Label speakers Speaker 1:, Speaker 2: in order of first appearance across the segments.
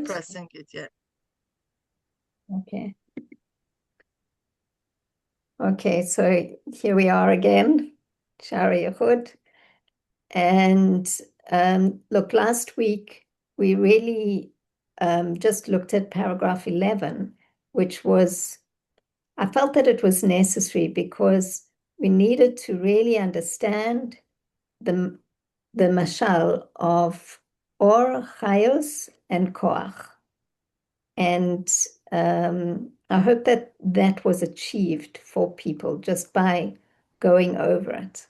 Speaker 1: pressing it yet.
Speaker 2: Okay. Okay, so here we are again, Shari Yehud. And look, last week we really just looked at paragraph 11, which was, I felt that it was necessary because we needed to really understand the mashal of or, chayos, and koach. And I hope that that was achieved for people just by going over it.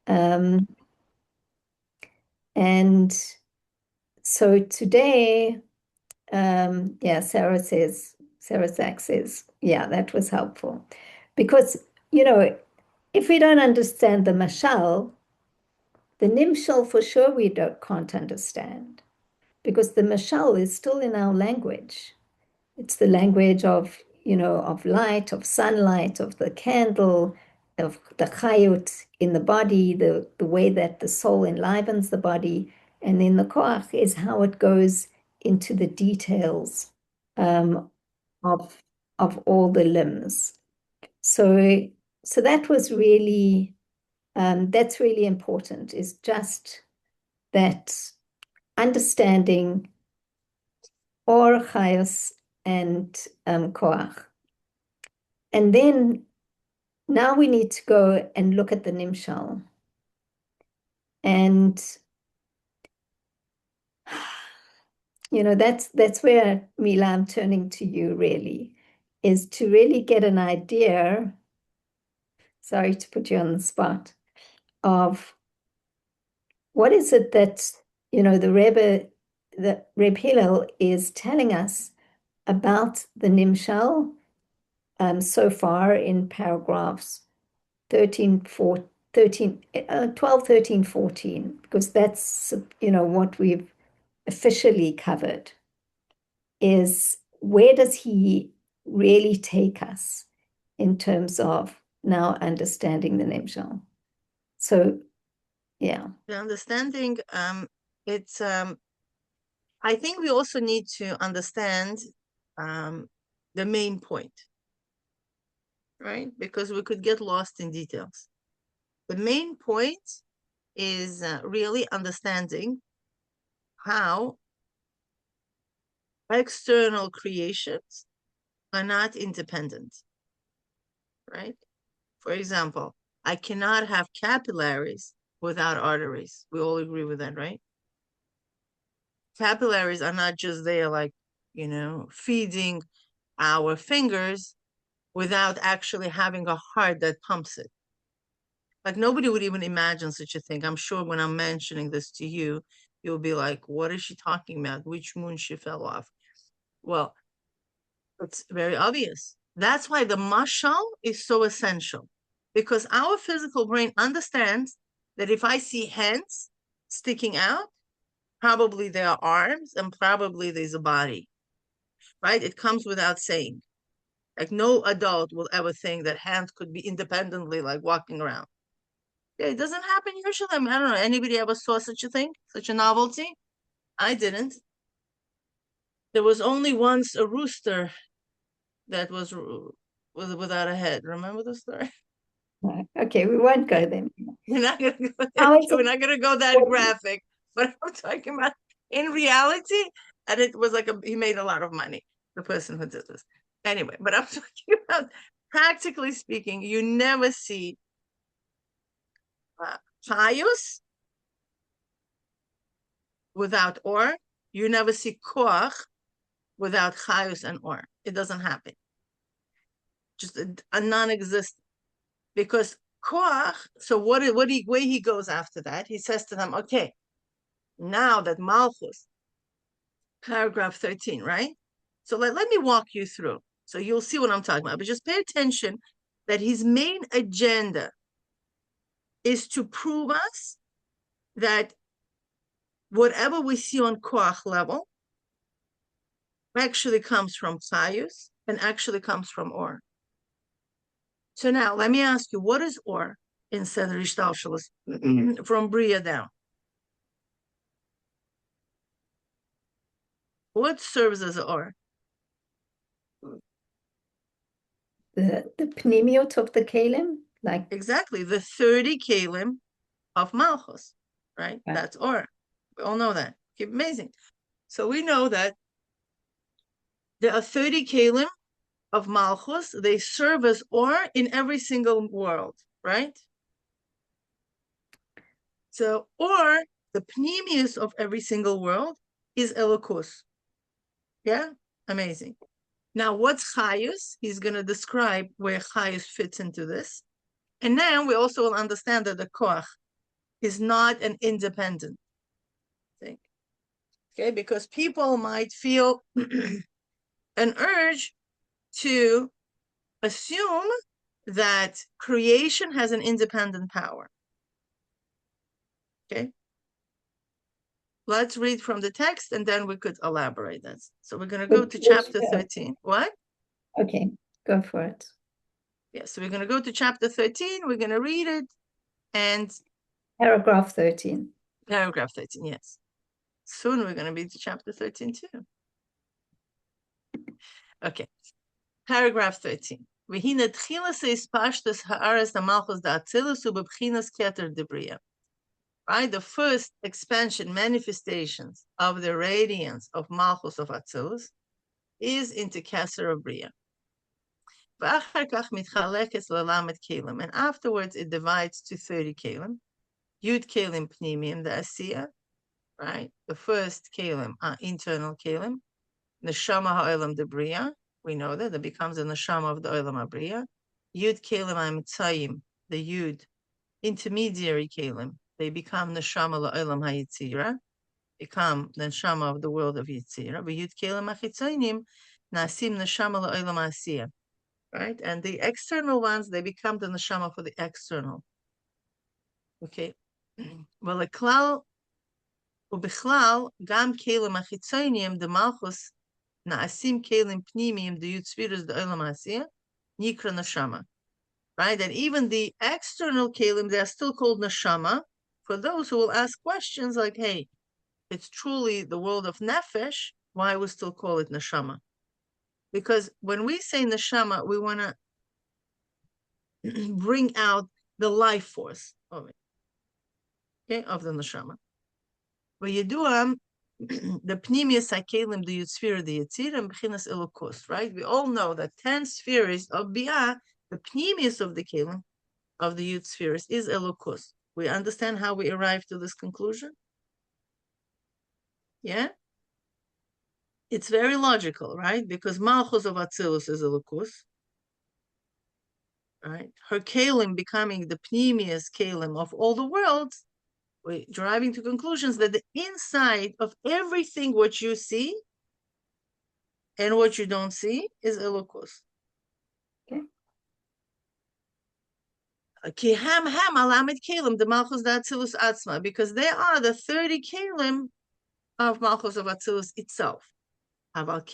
Speaker 2: And so today, Sarah Zach says, yeah, that was helpful. Because, if we don't understand the mashal, the nimshal for sure can't understand. Because the mashal is still in our language. It's the language of, of light, of sunlight, of the candle, of the chayut in the body, the way that the soul enlivens the body. And then the koach is how it goes into the details of all the limbs. So that was really, that's really important, is just that understanding or chayos and koach. And then now we need to go and look at the nimshal. And that's where, Mila, I'm turning to you really, is to really get an idea, sorry to put you on the spot, of what is it that, the Reb Hillel is telling us about the nimshal so far in paragraphs 13, 14, 13, 12, 13, 14, because that's, what we've officially covered, is where does he really take us in terms of now understanding the Nimshal? So, yeah.
Speaker 1: The understanding, it's, I think we also need to understand the main point, right? Because we could get lost in details. The main point is really understanding how external creations are not independent, right? For example, I cannot have capillaries without arteries. We all agree with that, right? Capillaries are not just there like, feeding our fingers without actually having a heart that pumps it. Like nobody would even imagine such a thing. I'm sure when I'm mentioning this to you, you'll be like, what is she talking about? Which moon she fell off? Well, it's very obvious. That's why the mashal is so essential, because our physical brain understands that if I see hands sticking out, probably there are arms and probably there's a body, right? It comes without saying. Like no adult will ever think that hands could be independently like walking around. It doesn't happen usually. I don't know. Anybody ever saw such a thing, such a novelty? I didn't. There was only once a rooster that was without a head. Remember the story?
Speaker 2: Okay, we won't go there.
Speaker 1: We're not gonna go that, we're not gonna go that graphic, but I'm talking about in reality, and it was like he made a lot of money, the person who did this. Anyway, but I'm talking about practically speaking, you never see chayus without or. You never see koach without chayus and or. It doesn't happen. Just a non-existent. Because koach, so where he goes after that, he says to them, okay, now that Malchus, paragraph 13, right? So let me walk you through. So you'll see what I'm talking about. But just pay attention that his main agenda is to prove us that whatever we see on koach level actually comes from chayus and actually comes from or. So now let me ask you, what is or in Seder Ishtalshalos from Bria down? What serves as an or?
Speaker 2: The pnimiut of the kalim, like
Speaker 1: Exactly, the 30 kalim of Malchus, right? That's or. We all know that. Okay, amazing. So we know that there are 30 kalim of Malchus. They serve as or in every single world, right? So, or the pneumius of every single world is Elokus. Yeah, amazing. Now, what's Chayus? He's going to describe where Chayus fits into this. And now we also will understand that the Koach is not an independent thing. Okay, because people might feel an urge to assume that creation has an independent power. Okay, let's read from the text and then we could elaborate this. So we're going to go to chapter 13. What?
Speaker 2: Okay, go for it.
Speaker 1: Yeah, so we're going to go to chapter 13. We're going to read it and
Speaker 2: paragraph 13.
Speaker 1: Paragraph 13, yes. Soon we're going to be to chapter 13 too. Okay, paragraph 13. Right, the first expansion manifestations of the radiance of Malchus of Atzilus is into Keser of Bria. And afterwards it divides to 30 Kalim. Yud Kalim Pnimim, the Asiya, right? The first Kalim are internal Kalim. Neshama ha'olam de Bria, we know that becomes the Neshama of the Olam HaBria. Yud Kalim ha'mitzayim, the Yud, intermediary Kalim, they become Neshama la'olam ha'yitzira, become the Neshama of the world of Yitzira. But Yud Kalim ha'chitzayim, nasim Neshama la'olam ha'asiya, right? And the external ones, they become the Neshama for the external. Okay. Well, the klal ובכלל, גם כלים החיצוניים דמלכוס נעשים כלים פנימיים דיוד ספירס דעולם העשייה, נקרא נשמה. Right? And even the external kelim, they are still called neshama for those who will ask questions like, hey, it's truly the world of nefesh, why we still call it neshama? Because when we say neshama, we want to bring out the life force of it, okay, of the neshama. The pnimius hakelim, the Yitzvira, the Yetzirim, b'chinas elokos, right? We all know that 10 spheres of Biyah, the pnimius of the kelim, of the Yud spheres, is elokos. We understand how we arrived to this conclusion? Yeah? It's very logical, right? Because Malchus of Atzilus is elokos, right? Her kelim becoming the pnimius kelim of all the worlds, we're driving to conclusions that the inside of everything what you see and what you don't see is Elokus.
Speaker 2: Okay.
Speaker 1: Because they are the 30 Kalim of Malchus of Atzilus itself. But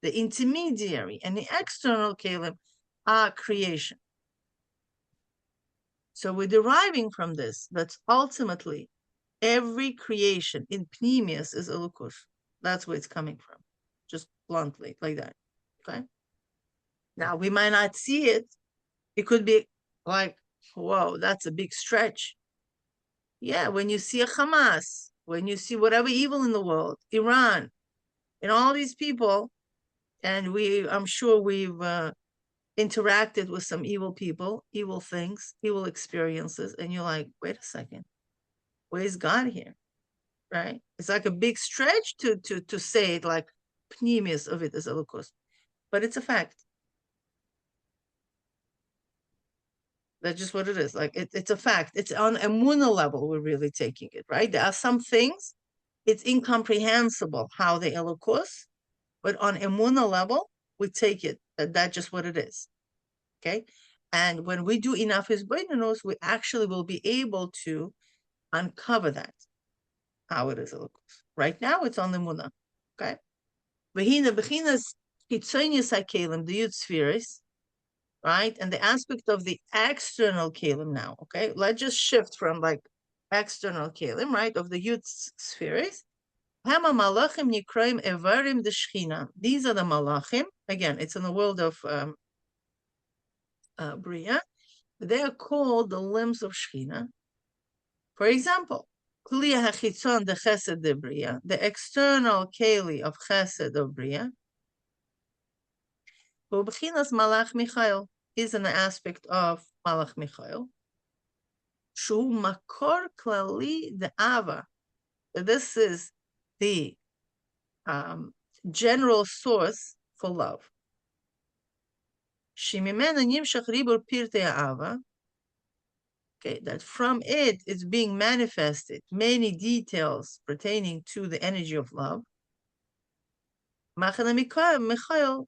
Speaker 1: the intermediary and the external Kalim are creation. So we're deriving from this that ultimately every creation in Pneumius is Elokus. That's where it's coming from. Just bluntly, like that. Okay? Now, we might not see it. It could be like, whoa, that's a big stretch. Yeah, when you see a Hamas, when you see whatever evil in the world, Iran, and all these people, and I'm sure we've interacted with some evil people, evil things, evil experiences, and you're like, wait a second, where's God here? Right? It's like a big stretch to say it like pneumius of it is Elokus, but it's a fact. That's just what it is. Like it's a fact. It's on Emunah level we're really taking it, right? There are some things it's incomprehensible how they Elokus, but on Emunah level we take it that's just what it is. Okay, and when we do enough hisbonenus, we actually will be able to uncover that how it is Elokus. Right now it's on the Emunah. Okay, v'hina b'chinas hitzonius hakelim the yud spheres. Right? And the aspect of the external kalim now, okay? Let's just shift from like external kelim, right, of the youth spheres. Hema malachim nikroim evarim de Shechina. These are the malachim. Again, it's in the world of Bria. They are called the limbs of Shechina. For example, Kliya hachitzon de Chesed de Bria, the external keli of Chesed of Bria. U'b'chinas Malach Michael is an aspect of Malach Michael. Shu makor klali de Ava. This is the general source for love. Shimimena nimshach ribur pirtei Ava. Okay, that from it is being manifested many details pertaining to the energy of love. Machana Michael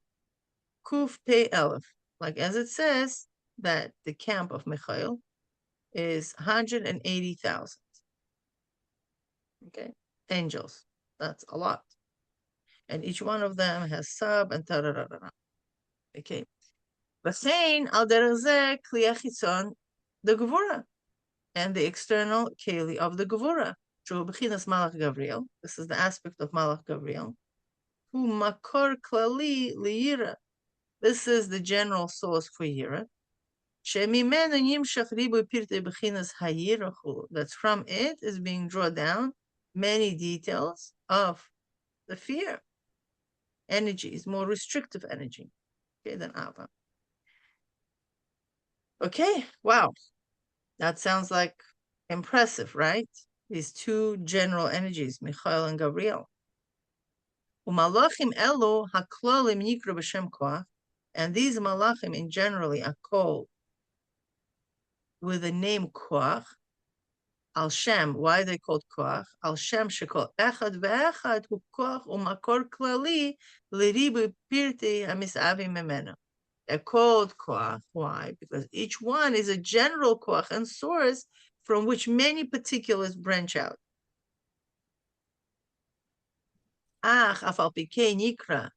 Speaker 1: Kuf Pei Elef, like as it says that the camp of Michael is 180,000. Okay, angels. That's a lot. And each one of them has sub and tararara. Okay. V'chein al derech zeh kli hachitzon the Gevura, and the external keli of the Gevura. Shu b'chinas Malach Gavriel. This is the aspect of Malach Gavriel. Hu makor klali liyira. This is the general source for Yira. That's from it is being drawn down many details of the fear. Energy is more restrictive energy, okay, than Ava. Okay, wow. That sounds like impressive, right? These two general energies, Michael and Gabriel. Umalachim elo haklolim nikra b'shem koach, and these malachim in generally are called with the name koach. Al Shem, why are they called koach? Al Shem shekol echad ve'echad hu koach umakor klali l'ribu pirti hamisavim memena. They're called koach. Why? Because each one is a general koach and source from which many particulars branch out. Ach afal pikei nikra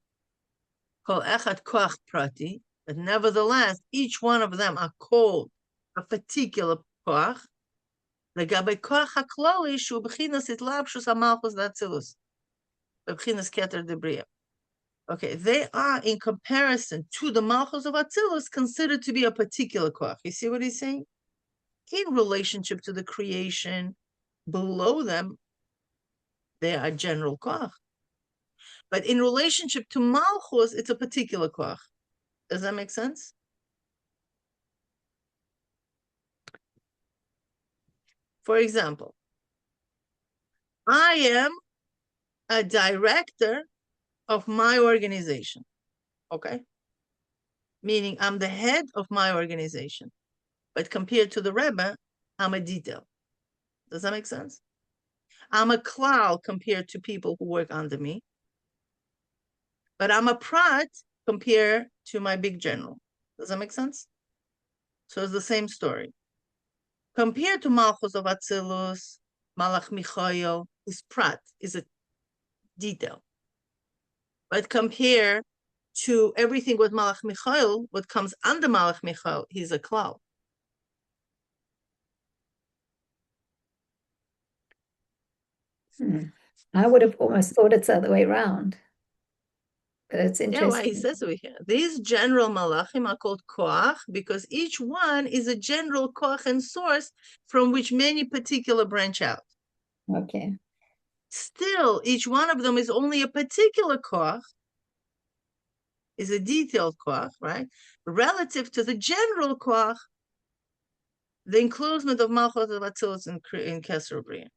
Speaker 1: kol echad koach prati, but nevertheless, each one of them are called a particular koach. לגבי כוח הכללי שהוא בחינת התלבשות המלכות דאצילוס, בחינת כתר דבריאה. Okay, they are in comparison to the malchus of Atzilus considered to be a particular koach. You see what he's saying? In relationship to the creation, below them, they are general koach. But in relationship to malchus, it's a particular koach. Does that make sense? For example, I am a director of my organization, okay? Meaning I'm the head of my organization. But compared to the Rebbe, I'm a detail. Does that make sense? I'm a klal compared to people who work under me. But I'm a prat compared to my big general. Does that make sense? So it's the same story. Compared to Malchus of Atzilus, Malach Michael is prat, is a detail. But compared to everything with Malach Michael, what comes under Malach Michael, he's a klal.
Speaker 2: I would have almost thought it's the other way around. But it's interesting.
Speaker 1: Yeah, why he says over here. These general malachim are called koach because each one is a general koach and source from which many particular branch out.
Speaker 2: Okay.
Speaker 1: Still, each one of them is only a particular koach, is a detailed koach, right? Relative to the general koach, the enclosement of malchut of Atzilus in Keser Bria.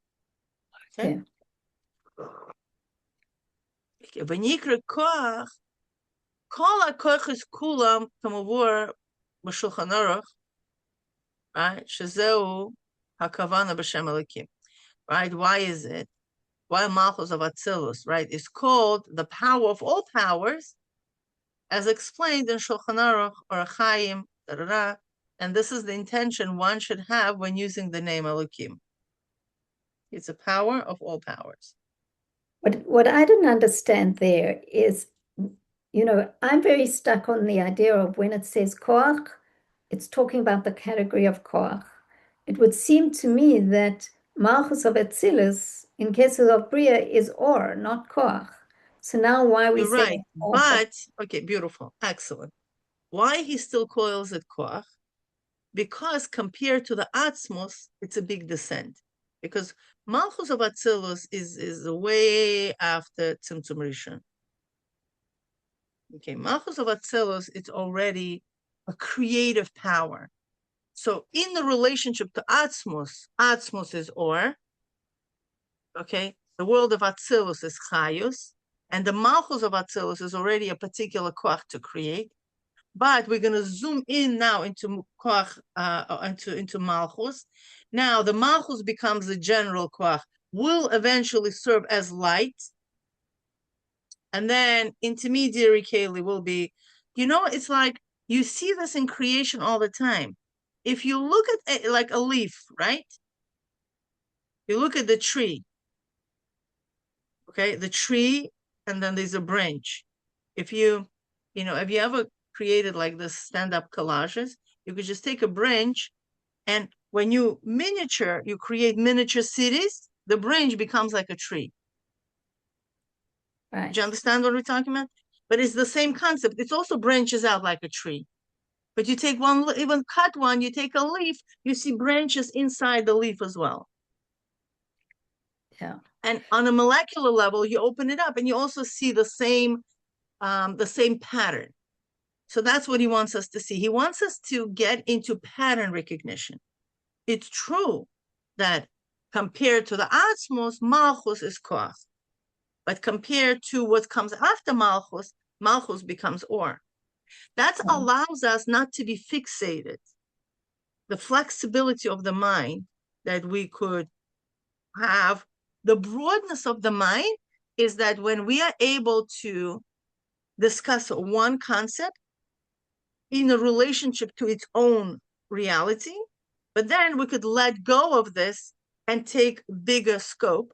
Speaker 1: Okay. V'nikra koach. Kol hakochos kulam kamavur b'shulchan aruch, right? Shezeu hakavana b'shem Elokim, right? Why is it? Why Malchus of Atzilus, right, is called the power of all powers, as explained in Shulchan Aruch or Chaim, and this is the intention one should have when using the name Elokim. It's a power of all powers.
Speaker 2: What I didn't understand there is, I'm very stuck on the idea of when it says koach, it's talking about the category of koach. It would seem to me that Malchus of Atzilus, in cases of Bria, is or, not koach. So now why are we
Speaker 1: You're right.
Speaker 2: saying or?
Speaker 1: But, okay, beautiful. Excellent. Why he still calls it koach? Because compared to the Atzmos, it's a big descent. Because Malchus of Atzilus is way after Tzimtzum Rishon. Okay, Malchus of Atzilus, it's already a creative power. So in the relationship to Atzmos, Atzmos is Or, okay? The world of Atzilus is Chayus, and the Malchus of Atzilus is already a particular koach to create. But we're going to zoom in now into koach, into Malchus. Now the Malchus becomes the general koach, will eventually serve as light, and then intermediary keli will be, it's like you see this in creation all the time. If you look at like a leaf, right? You look at the tree, okay? The tree, and then there's a branch. If you have you ever created like this stand-up collages, you could just take a branch, and when you create miniature cities, the branch becomes like a tree.
Speaker 2: Right.
Speaker 1: Do you understand what we're talking about? But it's the same concept. It also branches out like a tree. But you take one, even cut one, you take a leaf, you see branches inside the leaf as well.
Speaker 2: Yeah.
Speaker 1: And on a molecular level, you open it up and you also see the same pattern. So that's what he wants us to see. He wants us to get into pattern recognition. It's true that compared to the Atzmos, Malchus is koach. But compared to what comes after Malchus, Malchus becomes Or. That allows us not to be fixated. The flexibility of the mind that we could have, the broadness of the mind is that when we are able to discuss one concept in a relationship to its own reality, but then we could let go of this and take bigger scope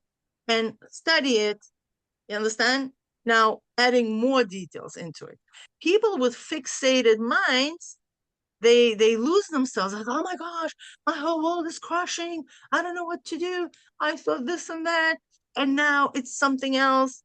Speaker 1: and study it. You understand? Now, adding more details into it. People with fixated minds, they lose themselves. Like, oh my gosh, my whole world is crushing. I don't know what to do. I thought this and that, and now it's something else.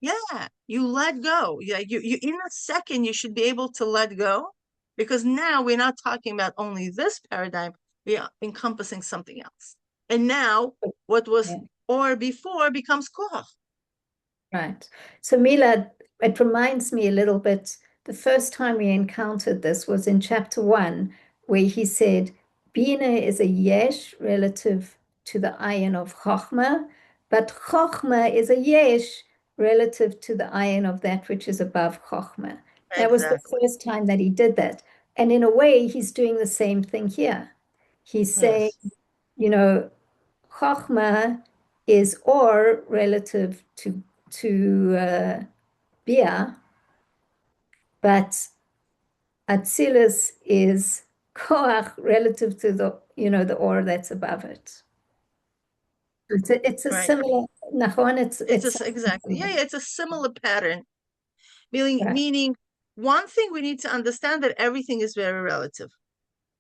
Speaker 1: Yeah, you let go. Yeah, you in a second you should be able to let go, because now we're not talking about only this paradigm. We are encompassing something else. And now what was Or before becomes koach.
Speaker 2: Right. So Mila, it reminds me a little bit, the first time we encountered this was in chapter 1, where he said, Bina is a yesh relative to the ayin of Chochmah, but Chochmah is a yesh relative to the ayin of that which is above Chochmah. That was the
Speaker 1: Exactly.
Speaker 2: first time that he did that. And in a way, he's doing the same thing here. He's saying,
Speaker 1: Yes.
Speaker 2: you know, Chochmah is or relative to Bia, but Atzilus is Koach relative to the or that's above it. It's a
Speaker 1: Right.
Speaker 2: similar, Nachon, it's
Speaker 1: Exactly. Yeah, it's a similar pattern.
Speaker 2: right,
Speaker 1: Meaning one thing we need to understand, that everything is very relative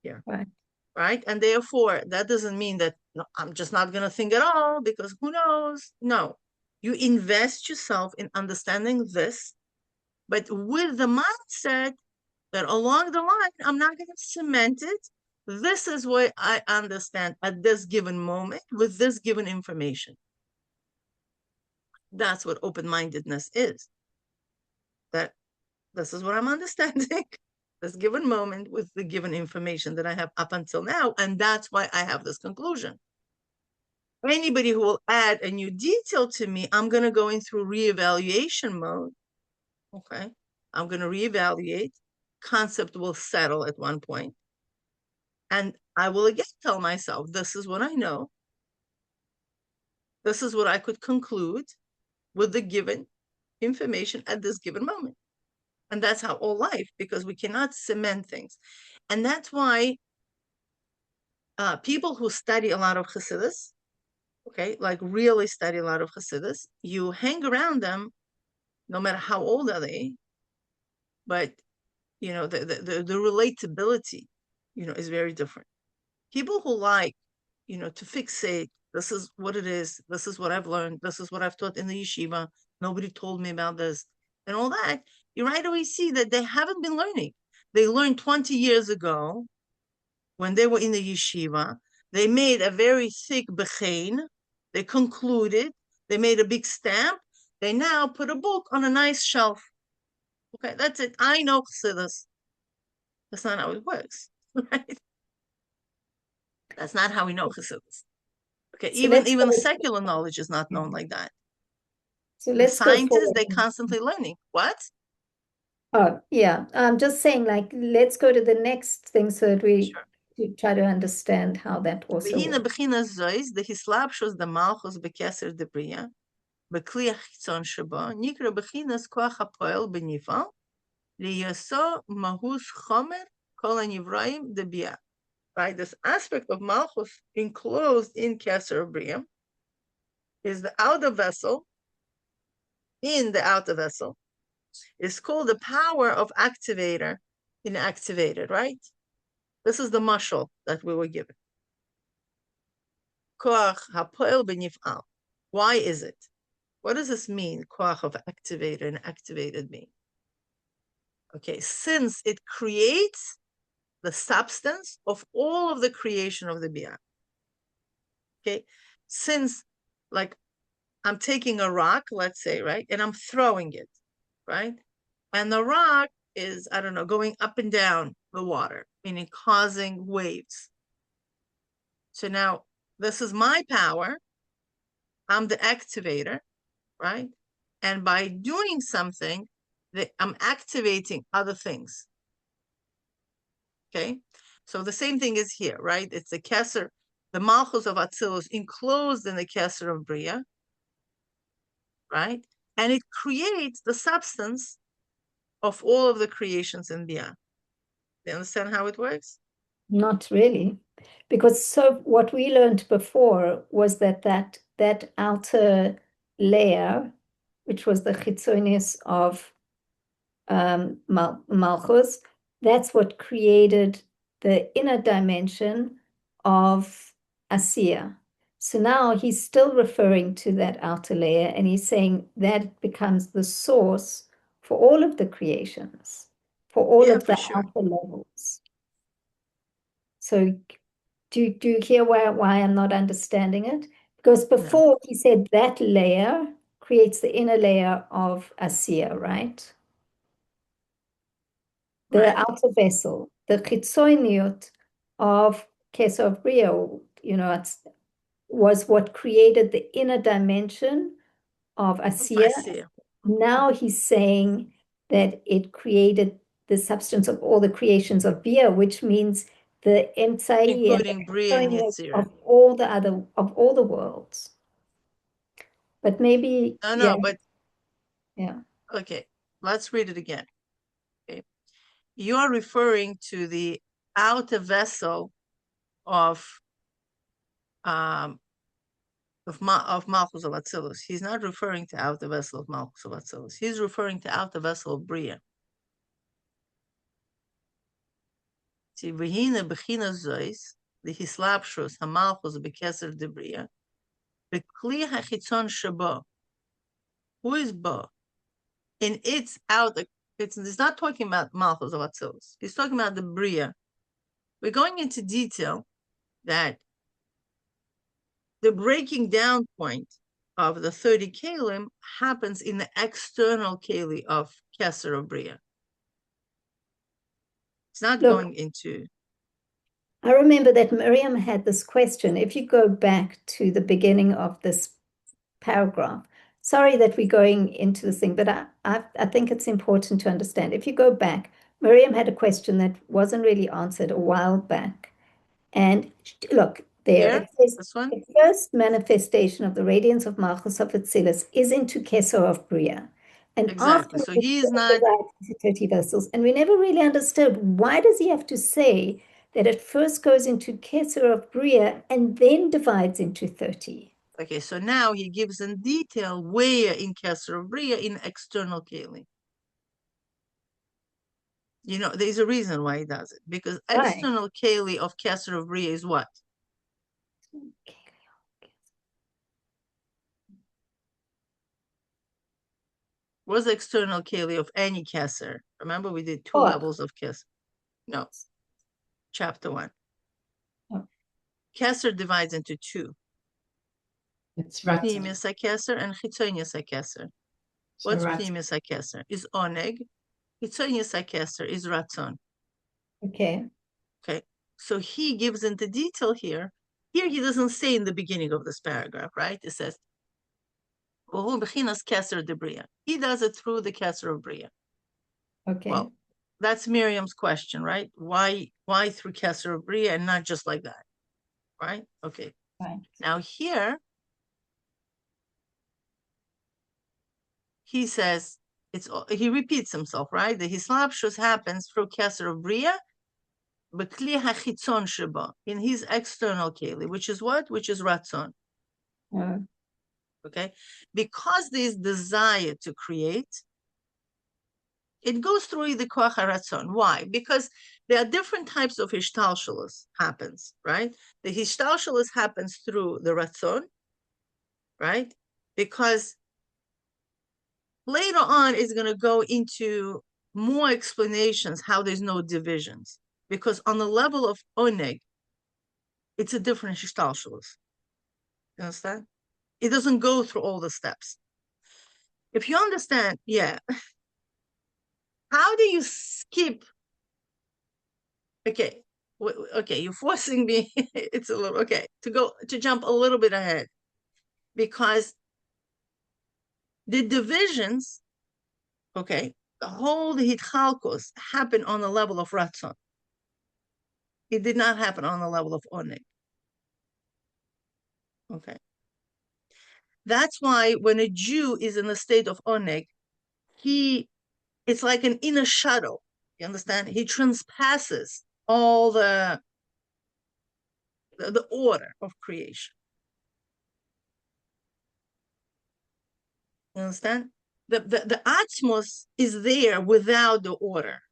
Speaker 1: here.
Speaker 2: right,
Speaker 1: Right. And therefore, that doesn't mean that I'm just not going to think at all, because who knows? No, you invest yourself in understanding this, but with the mindset that along the line, I'm not going to cement it. This is what I understand at this given moment with this given information. That's what open-mindedness is. That this is what I'm understanding this given moment with the given information that I have up until now. And that's why I have this conclusion. Anybody who will add a new detail to me, I'm going to go in through reevaluation mode. Okay. I'm going to reevaluate. Concept will settle at one point. And I will again tell myself, this is what I know. This is what I could conclude with the given information at this given moment. And that's how all life, because we cannot cement things. And that's why people who study a lot of Chassidus, okay, like really study a lot of Chassidus, you hang around them, no matter how old are they, but the relatability, is very different. People who like, to fixate This is what it is. This is what I've learned. This is what I've taught in the yeshiva. Nobody told me about this and all that. You right away see that they haven't been learning. They learned 20 years ago when they were in the yeshiva. They made a very thick bechein. They concluded. They made a big stamp. They now put a book on a nice shelf. Okay, that's it. I know Chassidus. That's not how it works, right? That's not how we know Chassidus. Okay,
Speaker 2: So
Speaker 1: even the secular knowledge is not known like that. The
Speaker 2: let's go
Speaker 1: scientists,
Speaker 2: forward.
Speaker 1: they constantly learning. What?
Speaker 2: Oh, yeah. I'm just saying, like, let's go to the next thing so that we
Speaker 1: Sure.
Speaker 2: try to understand how that also
Speaker 1: V'hina
Speaker 2: works.
Speaker 1: b'china zois, the hislapshus the malchus b'keser de bria, b'kli hachitzon sheba, nikra b'chinas koach hapoel b'nifa, liyaso mahus chomer kol hanivraim de bia. Right, this aspect of malchus enclosed in keser bria is the outer vessel. In the outer vessel is called the power of activator inactivated, right? This is the mashal that we were given. Koach hapoel b'nif'al. Why is it? What does this mean? Koach of activator and activated mean? Okay, since it creates the substance of all of the creation of the Biyah. Okay, since like I'm taking a rock, let's say, right, and I'm throwing it, right, and the rock is, I don't know, going up and down the water, meaning causing waves. So now this is my power. I'm the activator, right? And by doing something, I'm activating other things. Okay, so the same thing is here, right? It's the Keser, the Malchus of Atzilus enclosed in the Keser of Bria, right? And it creates the substance of all of the creations in Bia. You understand how it works?
Speaker 2: Not really, because so what we learned before was that outer layer, which was the chitzonis of Malchus, that's what created the inner dimension of Asiya. So now he's still referring to that outer layer, and he's saying that becomes the source for all of the creations, for all
Speaker 1: Yeah,
Speaker 2: of
Speaker 1: for
Speaker 2: the
Speaker 1: sure.
Speaker 2: outer levels. So do you hear why I'm not understanding it? Because
Speaker 1: No,
Speaker 2: before he said that layer creates the inner layer of Asiya, right? The
Speaker 1: right.
Speaker 2: outer vessel, the chitzoniut of Kesov Brio, was what created the inner dimension of
Speaker 1: I
Speaker 2: Asiya.
Speaker 1: see.
Speaker 2: Now he's saying that it created the substance of all the creations of Bia, which means the Emtsai and the
Speaker 1: Including Bria and
Speaker 2: chitzoniut
Speaker 1: Yetzirah.
Speaker 2: of all the worlds. But maybe,
Speaker 1: No,
Speaker 2: yeah,
Speaker 1: no, but
Speaker 2: yeah.
Speaker 1: okay, let's read it again. Okay, you are referring to the outer vessel of um of Malchus of Atzilus. He's not referring to outer vessel of Malchus of Atzilus. He's referring to outer vessel of Bria. See, v'hina b'china zois the hislapshus hamalchus bekeser de Bria bekli hachitzon shabo. Who is Ba? In its outer, it's not talking about Malchus of Atzilus. He's talking about the Bria. We're going into detail that the breaking down point of the 30 kalim happens in the external keli of Keser of Bria. It's not
Speaker 2: Look,
Speaker 1: going into.
Speaker 2: I remember that Miriam had this question. If you go back to the beginning of this paragraph, sorry that we're going into this thing, but I think it's important to understand. If you go back, Miriam had a question that wasn't really answered a while back. And look, there
Speaker 1: Here,
Speaker 2: it says
Speaker 1: this one.
Speaker 2: the first manifestation of the radiance of Malchus of Atzilus is into Keser of Bria. And
Speaker 1: Exactly.
Speaker 2: after
Speaker 1: So
Speaker 2: it
Speaker 1: he is not,
Speaker 2: divides into 30 vessels. And we never really understood why does he have to say that it first goes into Keser of Bria and then divides into 30?
Speaker 1: okay, so now he gives in detail where in Keser of Bria in external keli. You know, there's a reason why he does it, because
Speaker 2: Right.
Speaker 1: external keli of Keser of Bria is what? What's the external keli of any keser? Remember, we did two
Speaker 2: Oh.
Speaker 1: levels of keser. No, chapter 1.
Speaker 2: Oh.
Speaker 1: Keser divides into two.
Speaker 3: It's ratzon.
Speaker 1: Pnimis keser and chitzonius keser. What's pnimis keser? Is oneg. Chitzonius keser is ratzon.
Speaker 2: Okay.
Speaker 1: Okay. So he gives into detail here. Here he doesn't say in the beginning of this paragraph, right? It says, keser de bria. He does it through the keser of bria.
Speaker 2: Okay.
Speaker 1: Well, that's Miriam's question, right? Why through keser of bria and not just like that, right? Okay.
Speaker 2: Right.
Speaker 1: Now here, he says, he repeats himself, right? The hislapshus happens through keser of bria, b'kli hachitzon sheba, in his external keli, which is what? Which is ratzon. Okay, because there's desire to create, it goes through the koach haratzon. Why? Because there are different types of hishtalshelus happens, right? The hishtalshelus happens through the ratzon, right? Because later on is going to go into more explanations how there's no divisions. Because on the level of oneg, it's a different hishtalshelus. You understand? It doesn't go through all the steps. If you understand, yeah. How do you skip? Okay, okay, you're forcing me. It's a little okay to jump a little bit ahead, because the divisions, okay, the whole hitchalkos happened on the level of ratzon. It did not happen on the level of oneg. Okay, that's why when a Jew is in a state of oneg, it's like an inner shadow. You understand? He transpasses all the order of creation. You understand? The atmos is there without the order.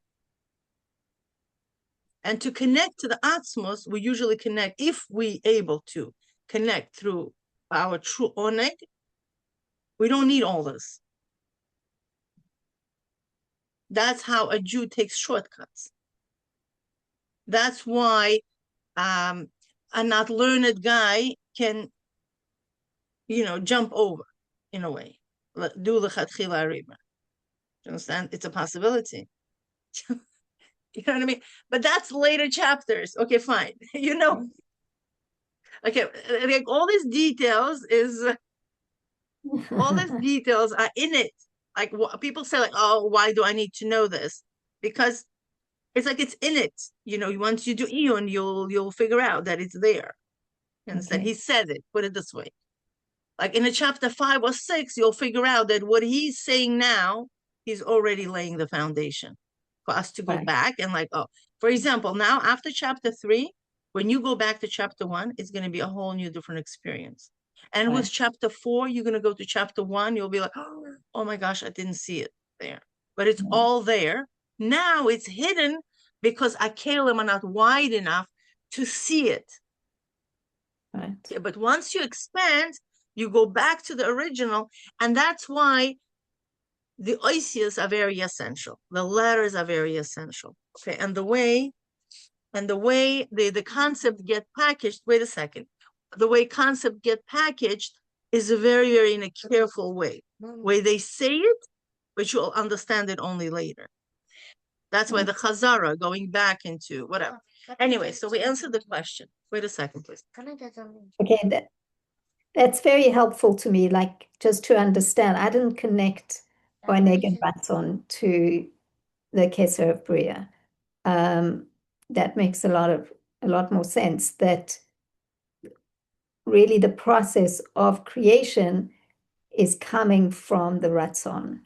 Speaker 1: And to connect to the atmos, we usually connect, if we able to connect through our true oneg, we don't need all this. That's how a Jew takes shortcuts. That's why a not learned guy can, jump over in a way. Do the chatchila riba. You understand? It's a possibility. You know what I mean? But that's later chapters. Okay, fine. Okay, like all these details are in it. Like people say, like, oh, why do I need to know this? Because it's like it's in it. Once you do Eon, you'll figure out that it's there. You understand? Okay. He said it. Put it this way. Like in a chapter 5 or 6, you'll figure out that what he's saying now, he's already laying the foundation for us to go back and for example, now after chapter 3, when you go back to chapter 1, it's going to be a whole new different experience. And with chapter 4, you're going to go to chapter 1, you'll be like, oh my gosh, I didn't see it there. But it's all there. Now it's hidden because Akalim are not wide enough to see it.
Speaker 2: Right.
Speaker 1: Yeah, but once you expand, you go back to the original, and that's why the oisias are very essential. The letters are very essential. Okay, and the way the concept get packaged. Wait a second. The way concept get packaged is a very, very in a careful way. Way they say it, but you'll understand it only later. That's why the chazara going back into whatever. Anyway, so we answered the question. Wait a second, please.
Speaker 2: Okay, that's very helpful to me, like just to understand. I didn't connect oneg and ratzon to the keser of bria. That makes a lot more sense, that really the process of creation is coming from the ratzon.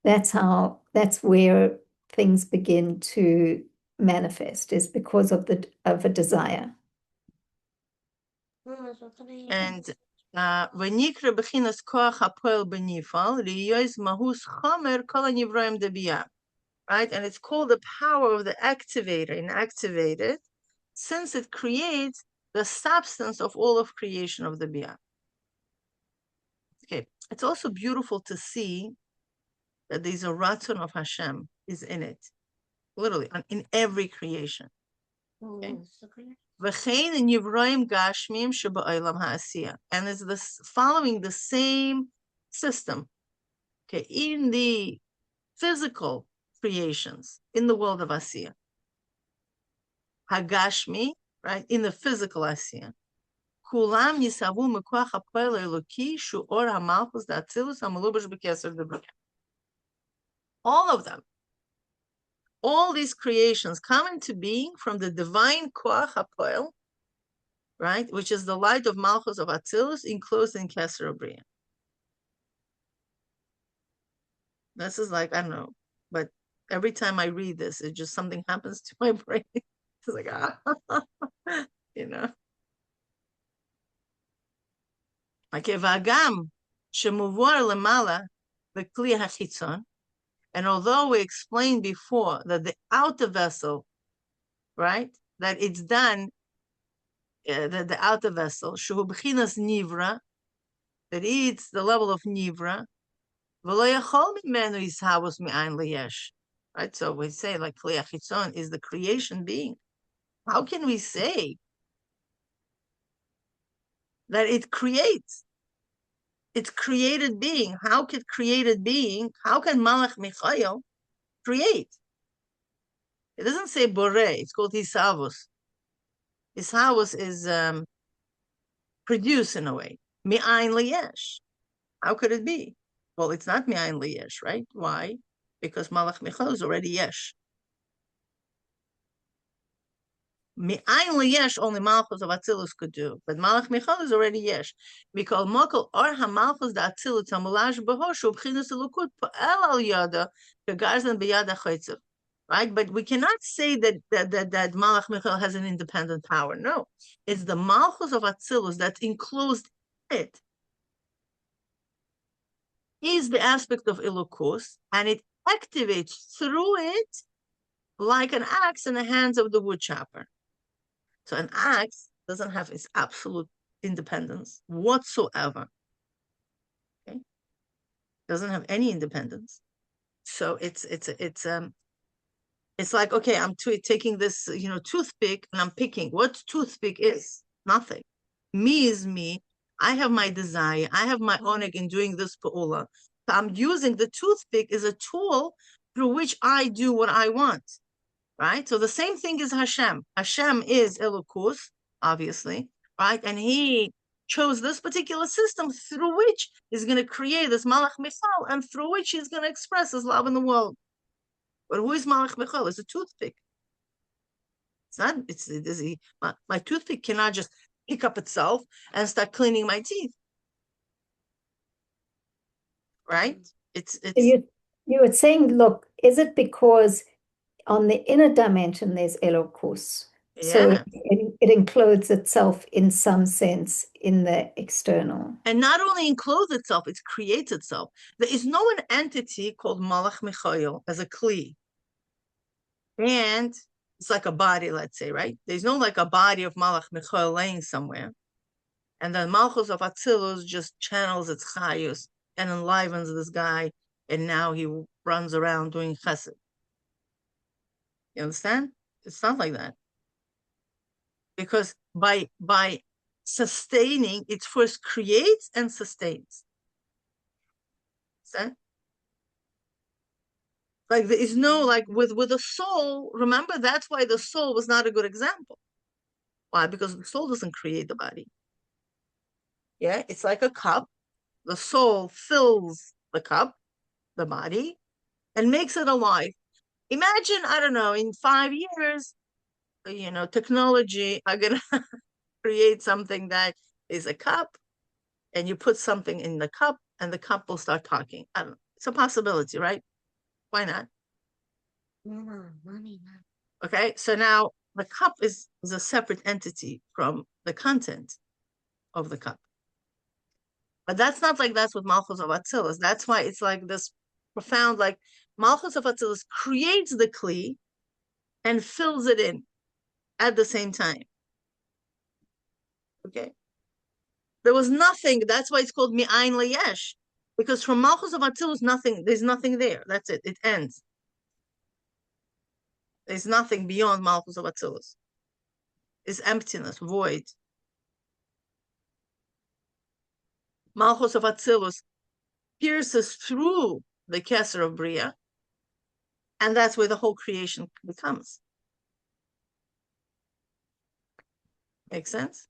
Speaker 2: That's where things begin to manifest, is because of a desire.
Speaker 1: And v'nikra b'chinas koach hapoel b'nifal liyois mahus chomer kol hanivroim debiyah. Right, and it's called the power of the activator, inactivated, since it creates the substance of all of creation of the biyah. Okay, it's also beautiful to see that there's a ratzon of Hashem is in it, literally, in every creation. Okay? V'chein in Yivroim Gashmim Sheba'olam Ha'asiyah. And it's this following the same system. Okay, in the physical creations, in the world of Asiyah. Hagashmi, right, in the physical Asiyah. Kulam yisavu mekuach ha'poel eloki shu'or ha'malchus da'atzilus ha'melubash b'keser d'bria. All of them. All these creations come into being from the divine koach ha'poel, right, which is the light of Malchus of Atzilus enclosed in Keser Bria. This is like, I don't know, but every time I read this, it just something happens to my brain. It's like, you know. Okay, v'agam shemuvor lemala the kli hachitzon. And although we explained before that the outer vessel, right, that it's done, the outer vessel, shehu b'chinas nivra, that it's the level of nivra, v'lo yachol mimenu yishavos mi'ayin liyesh. Right, so we say like kli hachitzon is the creation being. How can we say that it creates? It's created being. How can created being, how can Malach Michael create? It doesn't say bore, it's called Hisavos. Hisavos is produce in a way. Mi'ayin liyesh. How could it be? Well, it's not mi'ayin liyesh, right? Why? Because Malach Michael is already yesh. Mi'ayin liyesh only Malchus of Atzilus could do, but Malach Michael is already yesh. Because Mokal or HaMalchus da Atzilus HaMulash B'hoshu B'chinas Elukut Po'el Al Yada K'garzan B'yada Chaytzev. Right, but we cannot say that Malach Michael has an independent power. No, it's the Malchus of Atzilus that's enclosed in it. Is the aspect of Elokus, and it activates through it like an axe in the hands of the wood chopper. So an axe doesn't have its absolute independence whatsoever. Okay, doesn't have any independence. So it's like, okay, I'm taking this, toothpick, and I'm picking. What toothpick is? Nothing. Me is me. I have my desire. I have my oneg in doing this pa'ula. So I'm using the toothpick as a tool through which I do what I want. Right? So the same thing is Hashem. Hashem is Elokus, obviously, right? And he chose this particular system through which he's going to create this Malach Michal, and through which he's going to express his love in the world. But who is Malach Michal? It's a toothpick. It's not, my toothpick cannot just pick up itself and start cleaning my teeth. Right?
Speaker 2: You were saying, look, is it because on the inner dimension there's Elokus?
Speaker 1: Yeah.
Speaker 2: So it includes itself in some sense in the external.
Speaker 1: And not only encloses itself, it creates itself. There is no an entity called Malach Michael as a Kli. And it's like a body, let's say, right? There's no like a body of Malach Michael laying somewhere. And then Malchus of Atzilus just channels its chayus and enlivens this guy. And now he runs around doing chesed. You understand? It's not like that. Because by sustaining, it first creates and sustains. Understand? Like there is no, like with a soul, remember that's why the soul was not a good example. Why? Because the soul doesn't create the body. Yeah, it's like a cup. The soul fills the cup, the body, and makes it alive. Imagine, I don't know, in 5 years, technology are gonna create something that is a cup, and you put something in the cup, and the cup will start talking. I don't know. It's a possibility, right? Why not? Okay, so now the cup is a separate entity from the content of the cup. But that's not like that's with Malchus of Atzilus. That's why it's like this profound, like Malchus of Atzilus creates the Kli and fills it in at the same time. Okay. There was nothing, that's why it's called Mi'ayin Layesh. Because from Malchus of Atzilus, there's nothing there. That's it. It ends. There's nothing beyond Malchus of Atzilus. It's emptiness, void. Malchus of Atzilus pierces through the Keser of Bria, and that's where the whole creation becomes. Make sense?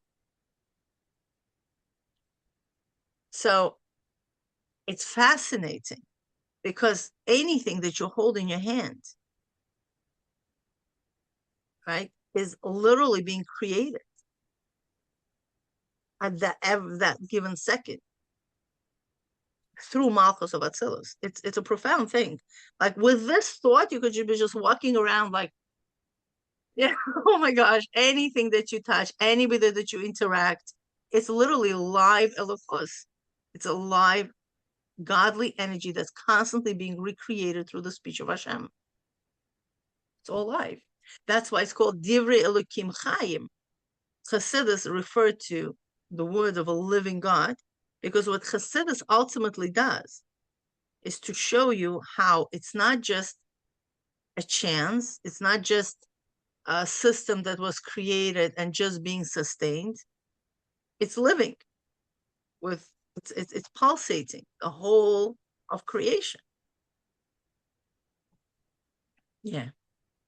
Speaker 1: So it's fascinating because anything that you hold in your hand, right, is literally being created at that given second through Malchus of Atzilus. It's a profound thing. Like with this thought, you could be just walking around like, yeah, oh my gosh, anything that you touch, anybody that you interact, it's literally live Elokus. It's a live godly energy that's constantly being recreated through the speech of Hashem. It's all live. That's why it's called Divrei Elokim Chaim. Chassidus referred to the word of a living God, because what Chassidus ultimately does is to show you how it's not just a chance, it's not just a system that was created and just being sustained. It's living with it's pulsating the whole of creation. Yeah.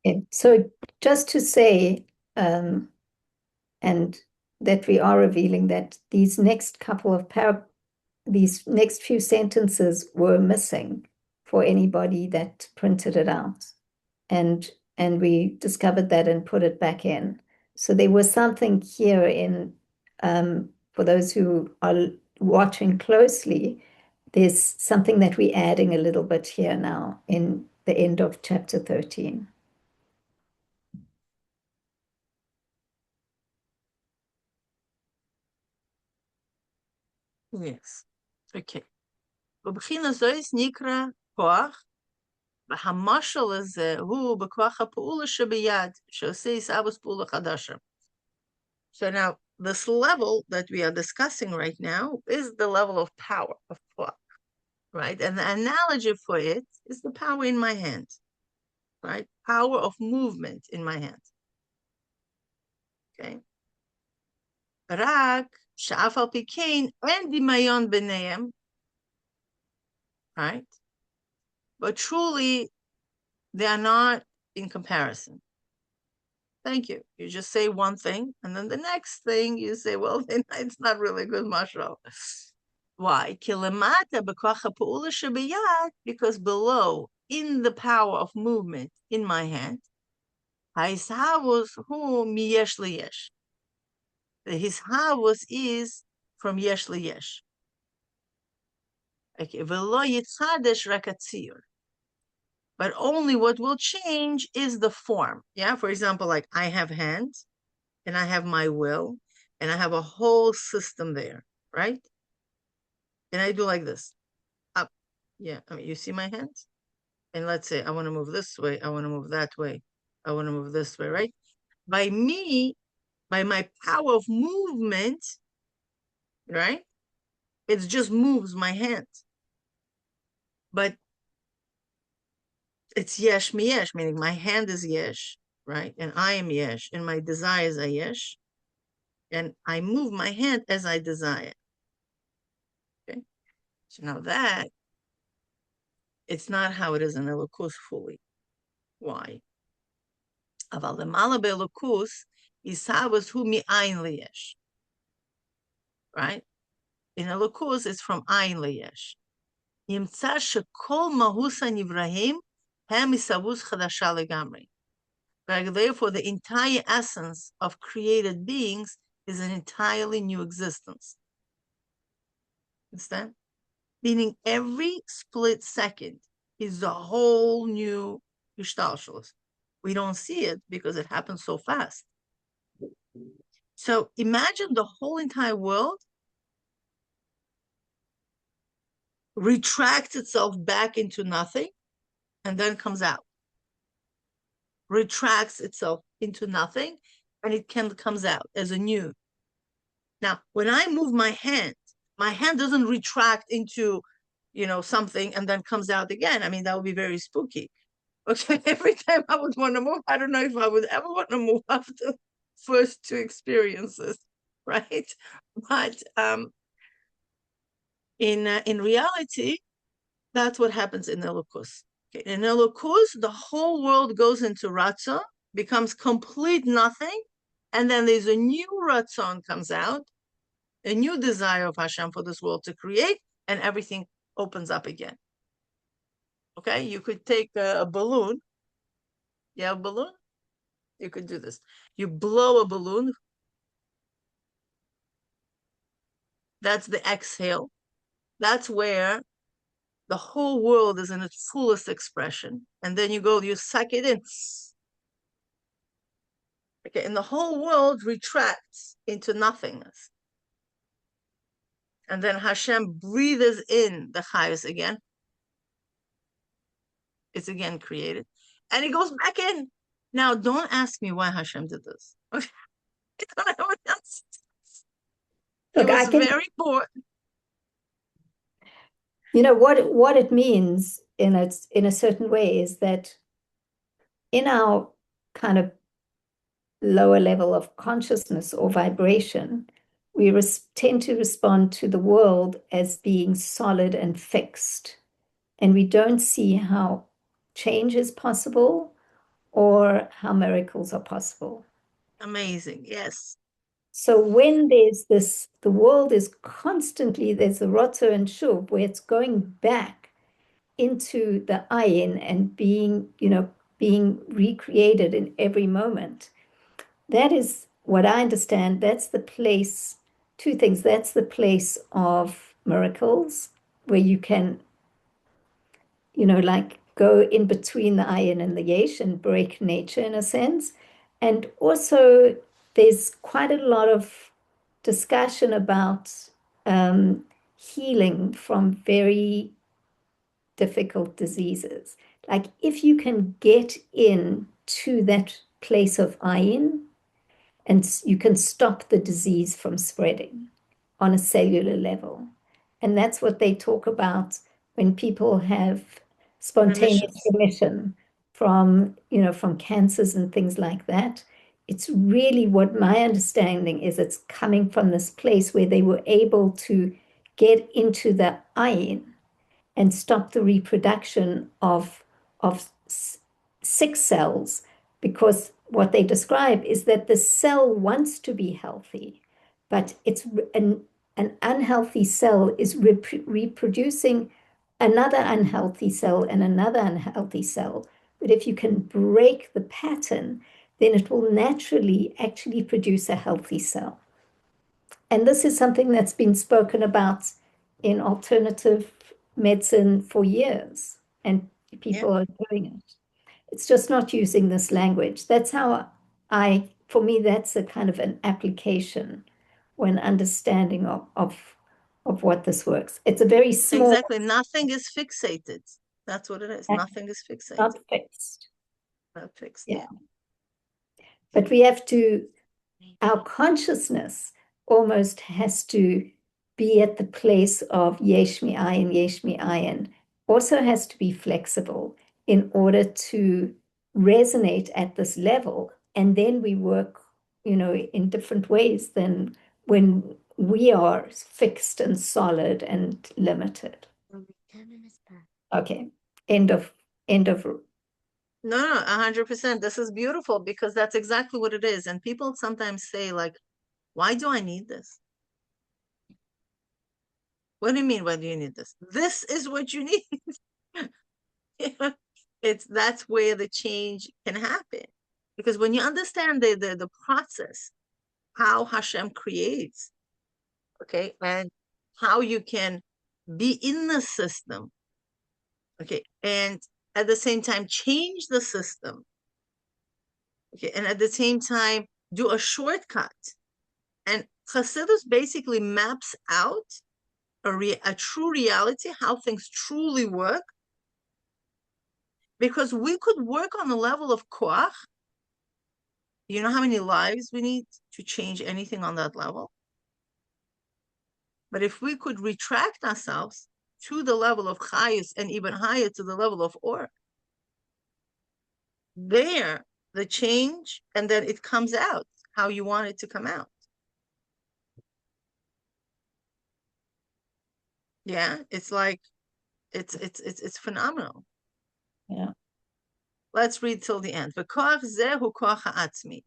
Speaker 2: Okay. So just to say, and that we are revealing that these next few sentences were missing for anybody that printed it out. And we discovered that and put it back in. So there was something here in, for those who are watching closely, there's something that we're adding a little bit here now in the end of chapter 13.
Speaker 1: Yes. Okay. ובחינה זויס נקרא כוח, והמשל הזה הוא בכוח הפעולה שביד, שעושה עיסאוויס פעולה חדשה. So now, this level that we are discussing right now is the level of power, of kוח, right? And the analogy for it is the power in my hand, right? Power of movement in my hand. Okay? רק שאף על פי כן אין דמיון ביניהם, right? But truly, they are not in comparison. Thank you. You just say one thing, and then the next thing you say, well, then it's not really good mashal. Why? Because below, in the power of movement in my hand, the hishavus is from yesh liyesh. Okay, but only what will change is the form. Yeah, for example, like I have hands and I have my will and I have a whole system there, right? And I do like this. Up. Yeah, I mean, you see my hands? And let's say I want to move this way, I want to move that way, I want to move this way, right? By me, by my power of movement, right? It just moves my hand. But it's yesh mi yesh, meaning my hand is yesh, right? And I am yesh, and my desires are yesh. And I move my hand as I desire. Okay? So now that, it's not how it is in Elokus fully. Why? Aval the mala be'Elokus isavas hu mi ayin liyesh. Right? In Elokus, it's from ayin liyesh. Yimtza shekol mahus hanivrahim hem isavus chadasha legamri. Therefore, the entire essence of created beings is an entirely new existence. Understand? Meaning every split second is a whole new gestalshelus. We don't see it because it happens so fast. So imagine the whole entire world retracts itself back into nothing and then comes out. Retracts itself into nothing and it comes out as a new. Now, when I move my hand doesn't retract into something and then comes out again. I mean, that would be very spooky. Okay, every time I would want to move, I don't know if I would ever want to move after the first two experiences, right? But in reality, that's what happens in Elokus. Okay, in Elokus, the whole world goes into Ratzon, becomes complete nothing, and then there's a new Ratzon comes out, a new desire of Hashem for this world to create, and everything opens up again. Okay, you could take a balloon. You have a balloon? You could do this. You blow a balloon. That's the exhale. That's where the whole world is in its fullest expression. And then you suck it in. Okay, and the whole world retracts into nothingness. And then Hashem breathes in the chayus again. It's again created. And it goes back in. Now, don't ask me why Hashem did this. Okay? I don't have an answer. He
Speaker 2: Look,
Speaker 1: was very bored.
Speaker 2: What it means in a certain way is that in our kind of lower level of consciousness or vibration, we tend to respond to the world as being solid and fixed. And we don't see how change is possible or how miracles are possible.
Speaker 1: Amazing, yes.
Speaker 2: So when there's the world is constantly, there's a Rotzo and Shuv where it's going back into the ayin and being recreated in every moment. That is what I understand. That's the place, two things. That's the place of miracles where you can, like go in between the ayin and the yesh and break nature in a sense. And also there's quite a lot of discussion about healing from very difficult diseases. Like if you can get in to that place of ayin, and you can stop the disease from spreading on a cellular level. And that's what they talk about when people have spontaneous remission from cancers and things like that. It's really what my understanding is, it's coming from this place where they were able to get into the ayin and stop the reproduction of sick cells, because what they describe is that the cell wants to be healthy, but it's an unhealthy cell is reproducing another unhealthy cell and another unhealthy cell. But if you can break the pattern, then it will naturally actually produce a healthy cell. And this is something that's been spoken about in alternative medicine for years, and people are doing it. It's just not using this language. That's how for me, that's a kind of an application or an understanding of what this works. It's a very small.
Speaker 1: Exactly. Nothing is fixated. That's what it is. Nothing is fixated.
Speaker 2: Not fixed.
Speaker 1: Not fixed.
Speaker 2: Yeah. But we have to, our consciousness almost has to be at the place of yesh mi'ayin, also has to be flexible in order to resonate at this level. And then we work, in different ways than when we are fixed and solid and limited. Okay. End of.
Speaker 1: No, 100%. This is beautiful because that's exactly what it is. And people sometimes say, like, why do I need this? What do you mean, why do you need this? This is what you need. That's where the change can happen. Because when you understand the process, how Hashem creates, okay, and how you can be in the system, okay, and at the same time change the system, okay, and at the same time do a shortcut. And Chassidus basically maps out a true reality, how things truly work, because we could work on the level of koach. You know how many lives we need to change anything on that level? But if we could retract ourselves to the level of chayus and even higher to the level of or. There, the change, and then it comes out how you want it to come out. Yeah, it's like it's phenomenal.
Speaker 2: Yeah.
Speaker 1: Let's read till the end.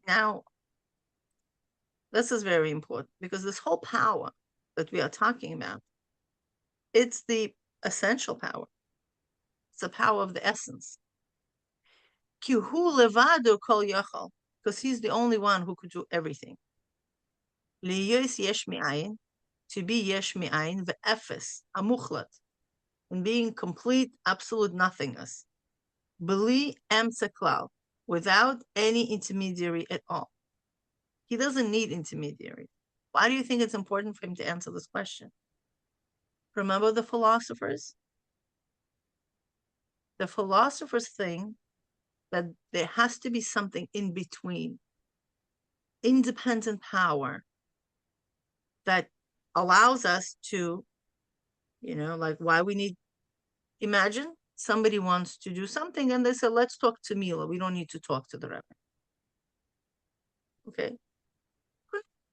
Speaker 1: Now, this is very important because this whole power that we are talking about, it's the essential power. It's the power of the essence. Because he's the only one who could do everything. To be yesh mi'ayin ve'efes, amuchlat, and being complete, absolute nothingness. Beli emsa klal, without any intermediary at all. He doesn't need intermediary. Why do you think it's important for him to answer this question? Remember the philosophers? The philosophers think that there has to be something in between, independent power that allows us to, like why we need, imagine somebody wants to do something and they say, let's talk to Mila. We don't need to talk to the Rebbe. Okay.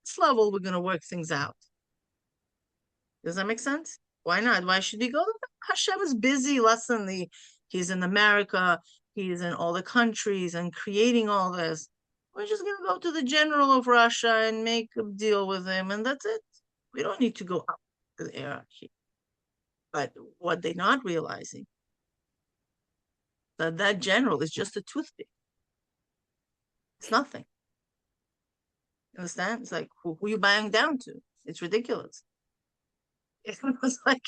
Speaker 1: This level, we're going to work things out. Does that make sense? Why not? Why should we go? Hashem is busy. He's in America. He's in all the countries and creating all this. We're just going to go to the general of Russia and make a deal with him. And that's it. We don't need to go up to the hierarchy. But what they're not realizing, that general is just a toothpick. It's nothing. Understand? It's like, who are you bowing down to? It's ridiculous. It was like,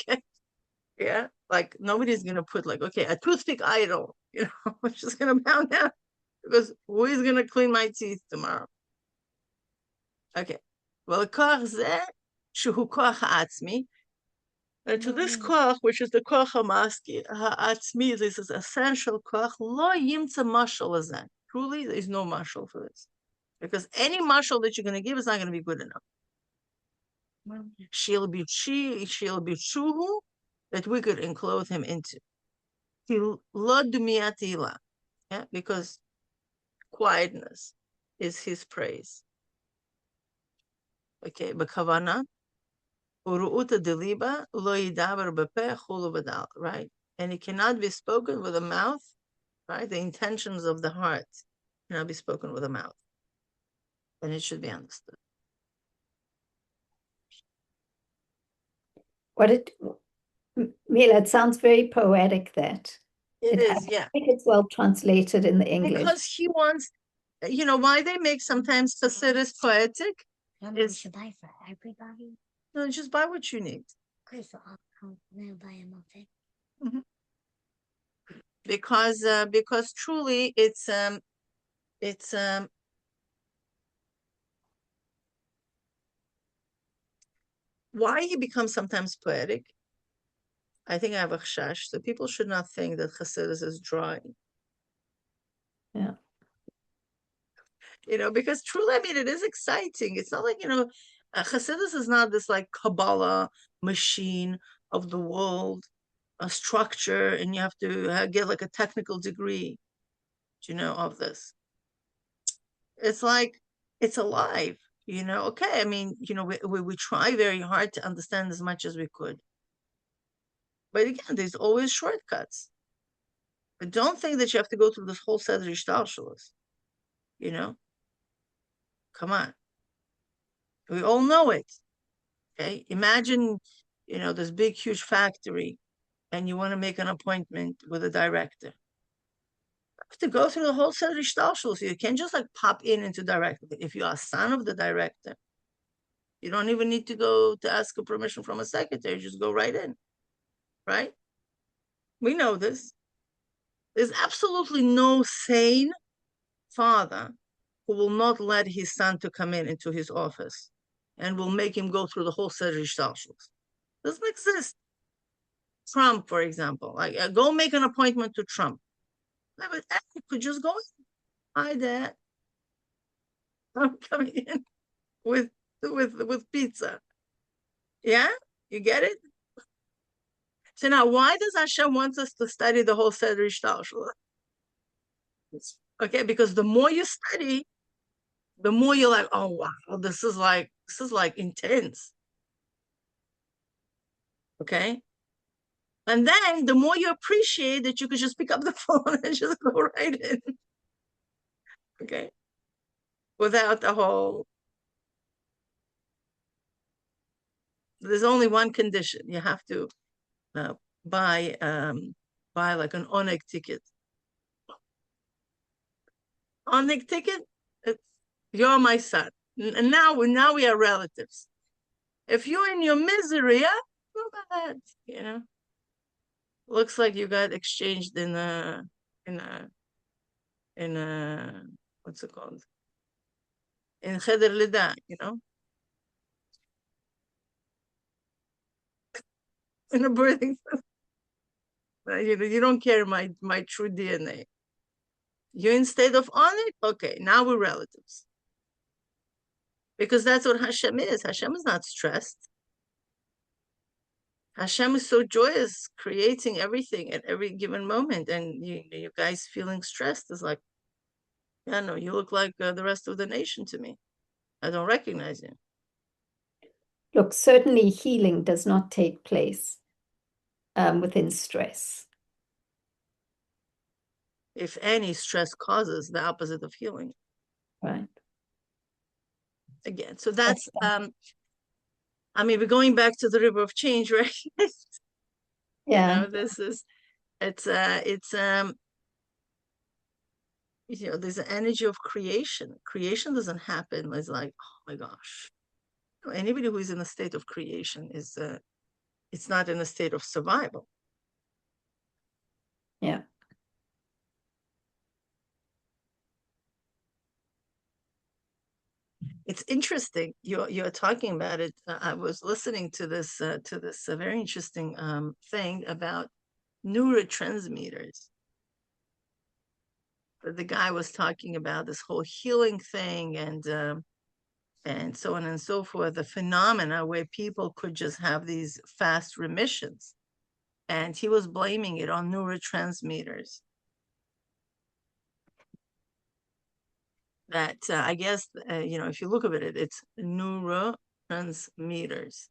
Speaker 1: yeah, like nobody's gonna put like, okay, a toothpick idol, we're just gonna bow down because who is gonna clean my teeth tomorrow? Okay, well, koach zeh shehu koach ha'atzmi, and to this koach, which is the koach ha'atzmi, this is essential koach, lo yimtza mashal hazeh. Truly, there is no mashal for this, because any mashal that you're gonna give is not gonna be good enough. She'll be shuhu, that we could enclose him into. Yeah, because quietness is his praise. Okay, bakavana, uruuta deliba, lo yidaber bepe chulu v'dal, right? And it cannot be spoken with a mouth, right? The intentions of the heart cannot be spoken with a mouth. And it should be understood.
Speaker 2: Mila, it sounds very poetic that.
Speaker 1: It is, yeah.
Speaker 2: I think it's well translated in the English.
Speaker 1: Because he wants, why they make sometimes Chassidus poetic?
Speaker 4: We should buy for everybody.
Speaker 1: No, just buy what you need.
Speaker 4: Okay, so I'll buy a muffin.
Speaker 1: Mm-hmm. Because truly it's why he becomes sometimes poetic. I think I have a chash, so people should not think that Chassidus is dry.
Speaker 2: Yeah.
Speaker 1: Because truly, I mean, it is exciting. It's not like, Chassidus is not this like Kabbalah machine of the world, a structure, and you have to get like a technical degree, of this. It's like, it's alive, okay. I mean, we try very hard to understand as much as we could. But again, there's always shortcuts. But don't think that you have to go through this whole set of Ishtalshalos. Come on. We all know it. Okay. Imagine, this big, huge factory and you want to make an appointment with a director. You have to go through the whole set of Ishtalshalos. You can't just like pop into director. If you are a son of the director, you don't even need to go to ask a permission from a secretary. Just go right in. Right? We know this. There's absolutely no sane father who will not let his son to come into his office and will make him go through the whole set of Ishtalshalos. Doesn't exist. Trump, for example, like go make an appointment to Trump. No, but you could just go in. Hi, Dad. I'm coming in with pizza. Yeah, you get it. So now, why does Hashem want us to study the whole Seder Ishtalshalut? Okay, because the more you study, the more you're like, oh wow, this is like intense. Okay. And then the more you appreciate that you could just pick up the phone and just go right in. Okay. Without the whole, there's only one condition. You have to buy like an Oneg ticket. Oneg ticket, you're my son. And now we are relatives. If you're in your misery, go bad, looks like you got exchanged in a what's it called? In Cheder Lida, in a birthing. You don't carry my true DNA. You're in state of honor? Okay, now we're relatives. Because that's what Hashem is. Hashem is not stressed. Hashem is so joyous, creating everything at every given moment. And you guys feeling stressed is like, yeah, no, you look like the rest of the nation to me. I don't recognize you.
Speaker 2: Look, certainly healing does not take place within stress.
Speaker 1: If any, stress causes the opposite of healing.
Speaker 2: Right.
Speaker 1: Again, so that's, we're going back to the river of change, right?
Speaker 2: Yeah.
Speaker 1: There's an energy of creation. Creation doesn't happen. It's like, oh my gosh. Anybody who is in a state of creation is, it's not in a state of survival.
Speaker 2: Yeah.
Speaker 1: It's interesting. You're talking about it. I was listening to this very interesting thing about neurotransmitters. The guy was talking about this whole healing thing and so on and so forth. The phenomena where people could just have these fast remissions, and he was blaming it on neurotransmitters. That I guess, if you look at it, it's neurotransmitters,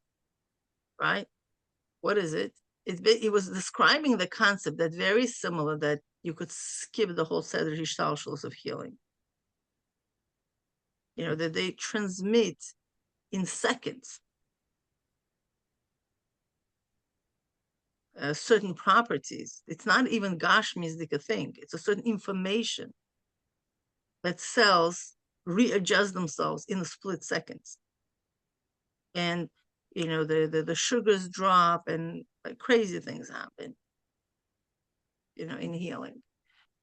Speaker 1: right? What is it? It was describing the concept that very similar, that you could skip the whole Seder Hishtalshalos of healing. That they transmit in seconds certain properties. It's not even Gashmisdik a thing. It's a certain information that cells readjust themselves in a split seconds. And, the sugars drop and crazy things happen, in healing.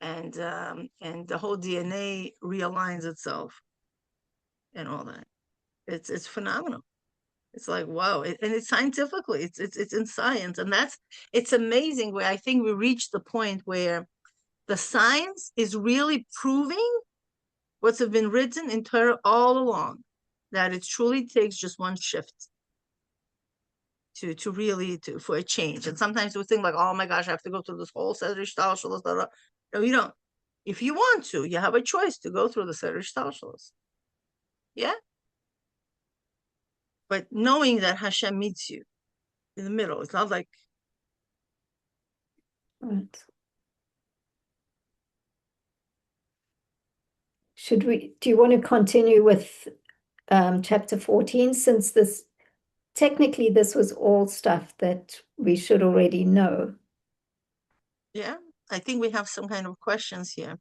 Speaker 1: And the whole DNA realigns itself and all that. It's phenomenal. It's like, wow. And it's scientifically, it's in science. And it's amazing where I think we reached the point where the science is really proving what's been written in Torah all along, that it truly takes just one shift for a change. And sometimes we think like, oh my gosh, I have to go through this whole Seder Shtalshalos. No, you don't. If you want to, you have a choice to go through the Seder Shtalshalos. Yeah. But knowing that Hashem meets you in the middle, it's not like.
Speaker 2: Right. Do you want to continue with chapter 14, since technically this was all stuff that we should already know?
Speaker 1: Yeah, I think we have some kind of questions here.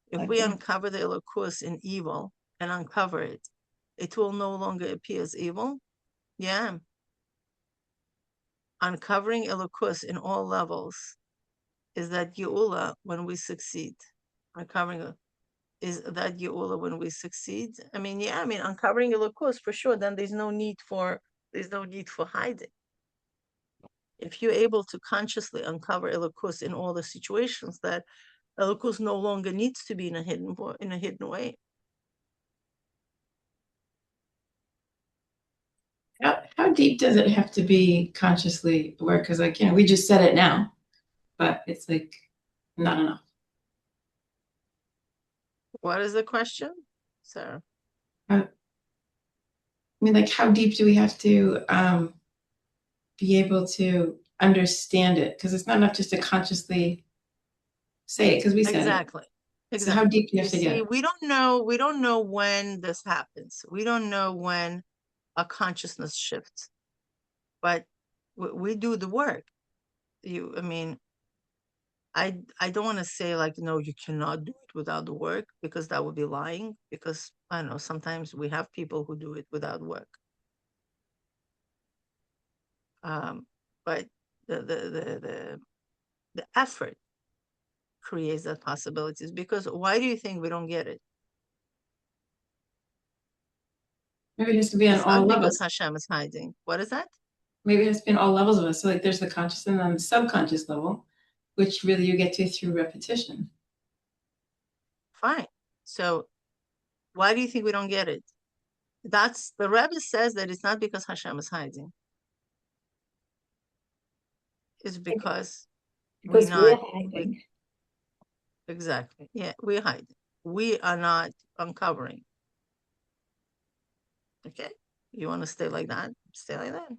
Speaker 1: If we uncover the Elokus in evil and uncover it, it will no longer appear as evil. Yeah. Uncovering Elokus in all levels is that Geula when we succeed. Uncovering is that Geula when we succeed. Uncovering Elokus for sure. Then there's no need for hiding. If you're able to consciously uncover Elokus in all the situations, that Elokus no longer needs to be in a hidden way.
Speaker 3: How deep does it have to be consciously aware? Because like, we just said it now, but it's like not enough.
Speaker 1: What is the question, Sarah?
Speaker 3: I mean, like, how deep do we have to be able to understand it? Because it's not enough just to consciously say it, because we said
Speaker 1: Exactly.
Speaker 3: it. So how deep do you have to
Speaker 1: See,
Speaker 3: get?
Speaker 1: we don't know when this happens. We don't know when a consciousness shifts, but we do the work. I mean, I don't want to say like, no, you cannot do it without the work, because that would be lying, because I don't know, sometimes we have people who do it without work. But the effort creates that possibilities, because why do you think we don't get it?
Speaker 3: Maybe it has to be on
Speaker 1: It's
Speaker 3: all
Speaker 1: not
Speaker 3: levels.
Speaker 1: because Hashem is hiding. What is that?
Speaker 3: Maybe it has to be on all levels of us. So like there's the conscious and then the subconscious level, which really you get to through repetition.
Speaker 1: Fine. So why do you think we don't get it? That's the Rebbe says that it's not because Hashem is hiding. It's because
Speaker 2: Because
Speaker 1: we're
Speaker 2: we're
Speaker 1: not
Speaker 2: hiding.
Speaker 1: exactly. Yeah, we're hiding. We are not uncovering. Okay? You want to stay like that? Stay like that.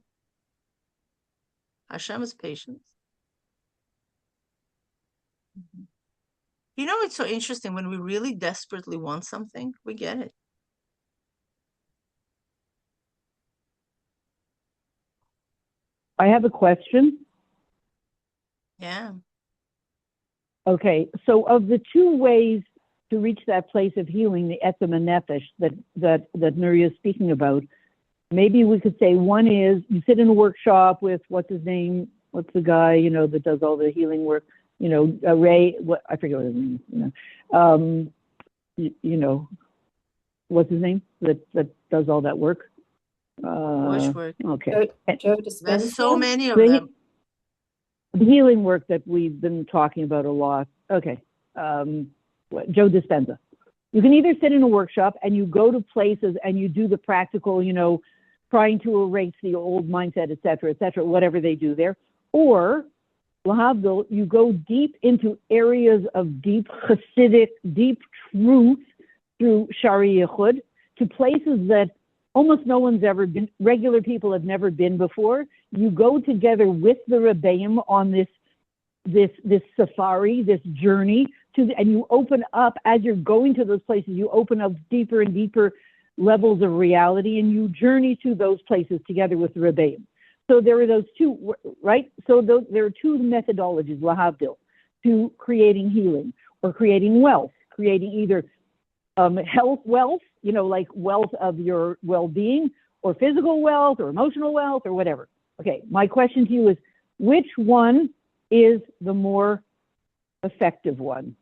Speaker 1: Hashem is patient. You know, it's so interesting. When we really desperately want something, we get it.
Speaker 5: I have a question.
Speaker 1: Yeah.
Speaker 5: Okay, so of the two ways to reach that place of healing, the etzem and nefesh that Nuria is speaking about, maybe we could say one is you sit in a workshop with what's his name, what's the guy that does all the healing work, Ray. What I forget what his name is. What's his name that does all that work?
Speaker 1: Which work?
Speaker 5: Okay.
Speaker 2: Joe Dispenza?
Speaker 1: There's so many of
Speaker 5: The-
Speaker 1: them.
Speaker 5: The healing work that we've been talking about a lot. Okay. Joe Dispenza. You can either sit in a workshop and you go to places and you do the practical, trying to erase the old mindset, et cetera, whatever they do there. Or, lahavdil, you go deep into areas of deep Hasidic, deep truth through Shari Yichud to places that almost no one's ever been, regular people have never been before. You go together with the Rebbeim on this safari, this journey, and you open up, as you're going to those places, you open up deeper and deeper levels of reality, and you journey to those places together with the Rebbeim. So there are those two, right? So there are two methodologies, lahavdil, to creating healing or creating wealth, creating either health wealth, like wealth of your well-being, or physical wealth or emotional wealth or whatever. Okay, my question to you is, which one is the more effective one?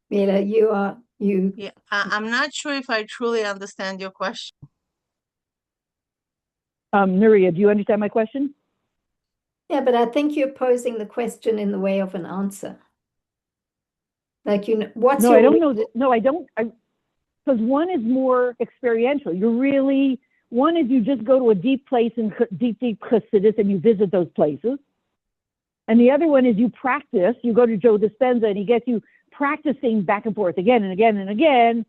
Speaker 2: Mila, you.
Speaker 1: Yeah, I'm not sure if I truly understand your question.
Speaker 5: Nuria, do you understand my question?
Speaker 2: Yeah, but I think you're posing the question in the way of an answer. Like, what's
Speaker 5: No,
Speaker 2: your...
Speaker 5: I don't know. No, I don't. Because one is more experiential. One is you just go to a deep place in deep Chassidus and you visit those places. And the other one is you practice. You go to Joe Dispenza and he gets you practicing back and forth again and again and again,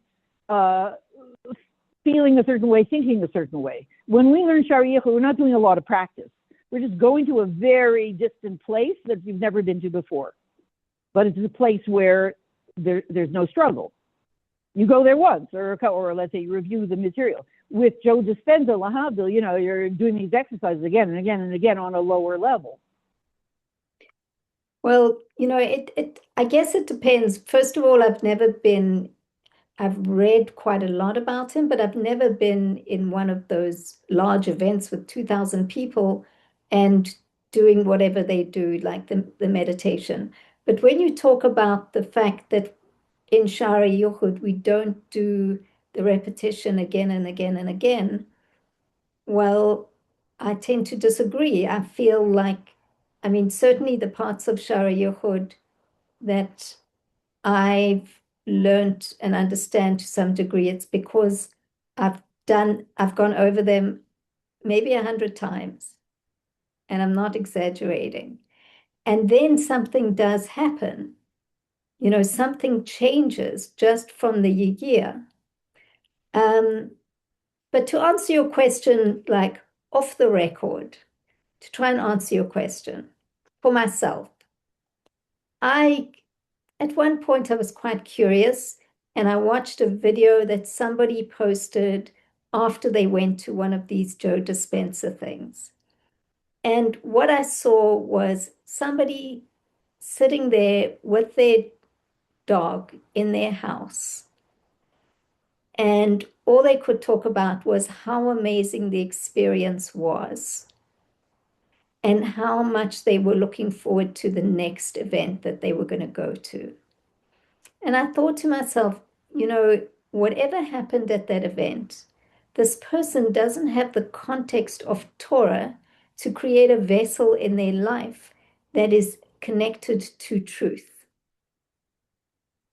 Speaker 5: feeling a certain way, thinking a certain way. When we learn Shari Yichud, we're not doing a lot of practice. We're just going to a very distant place that you've never been to before. But it's a place where there's no struggle. You go there once, or let's say you review the material. With Joe Dispenza, lahavdil, you're doing these exercises again and again and again on a lower level.
Speaker 2: Well, I guess it depends. First of all, I've read quite a lot about him, but I've never been in one of those large events with 2,000 people and doing whatever they do, like the meditation. But when you talk about the fact that in Shari Yichud, we don't do the repetition again and again and again, well, I tend to disagree. I feel like, certainly the parts of Shari Yichud that I've learned and understand to some degree, it's because I've gone over them maybe 100 times, and I'm not exaggerating. And then something does happen. Something changes just from the year. But to answer your question, like off the record, to try and answer your question for myself, at one point I was quite curious, and I watched a video that somebody posted after they went to one of these Joe Dispenza things. And what I saw was somebody sitting there with their dog in their house. And all they could talk about was how amazing the experience was and how much they were looking forward to the next event that they were going to go to. And I thought to myself, whatever happened at that event, this person doesn't have the context of Torah to create a vessel in their life that is connected to truth.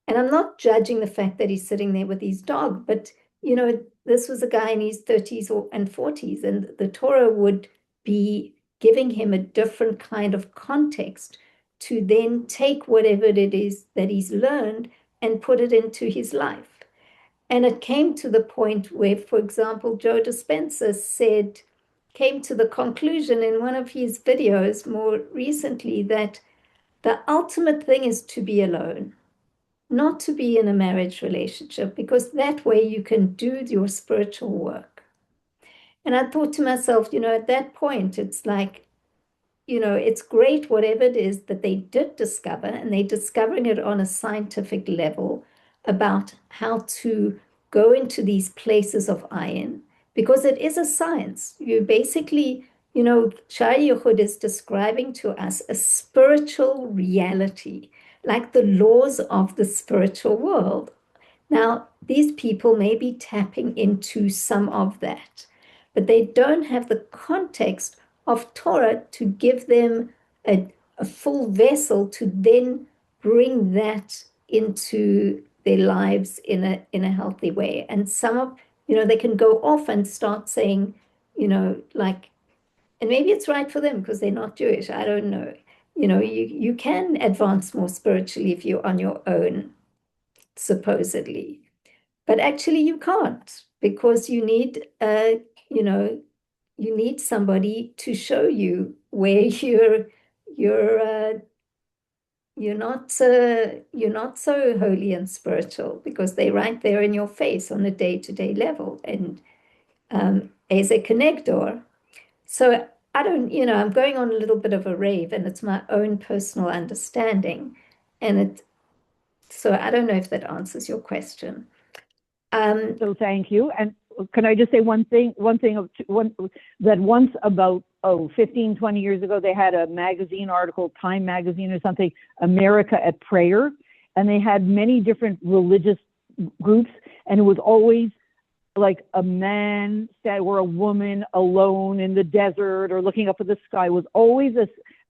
Speaker 2: And I'm not judging the fact that he's sitting there with his dog, but this was a guy in his 30s and 40s, and the Torah would be giving him a different kind of context to then take whatever it is that he's learned and put it into his life. And it came to the point where, for example, Joe Dispenza came to the conclusion in one of his videos more recently that the ultimate thing is to be alone, not to be in a marriage relationship, because that way you can do your spiritual work. And I thought to myself, at that point, it's like, it's great, whatever it is that they did discover, and they're discovering it on a scientific level about how to go into these places of iron, because it is a science. You basically, Shai Yichud is describing to us a spiritual reality, like the laws of the spiritual world. Now, these people may be tapping into some of that, but they don't have the context of Torah to give them a full vessel to then bring that into their lives in a healthy way. And some of, they can go off and start saying, like, and maybe it's right for them because they're not Jewish. I don't know. You can advance more spiritually if you're on your own, supposedly. But actually you can't, because you need you need somebody to show you where you're not so holy and spiritual, because they're right there in your face on a day-to-day level. And as a connector, so I don't, I'm going on a little bit of a rave, and it's my own personal understanding, and so I don't know if that answers your question.
Speaker 5: So thank you. And can I just say one thing that once about 15, 20 years ago, they had a magazine article, Time magazine or something, America at Prayer, and they had many different religious groups, and it was always like a man or a woman alone in the desert or looking up at the sky. It was always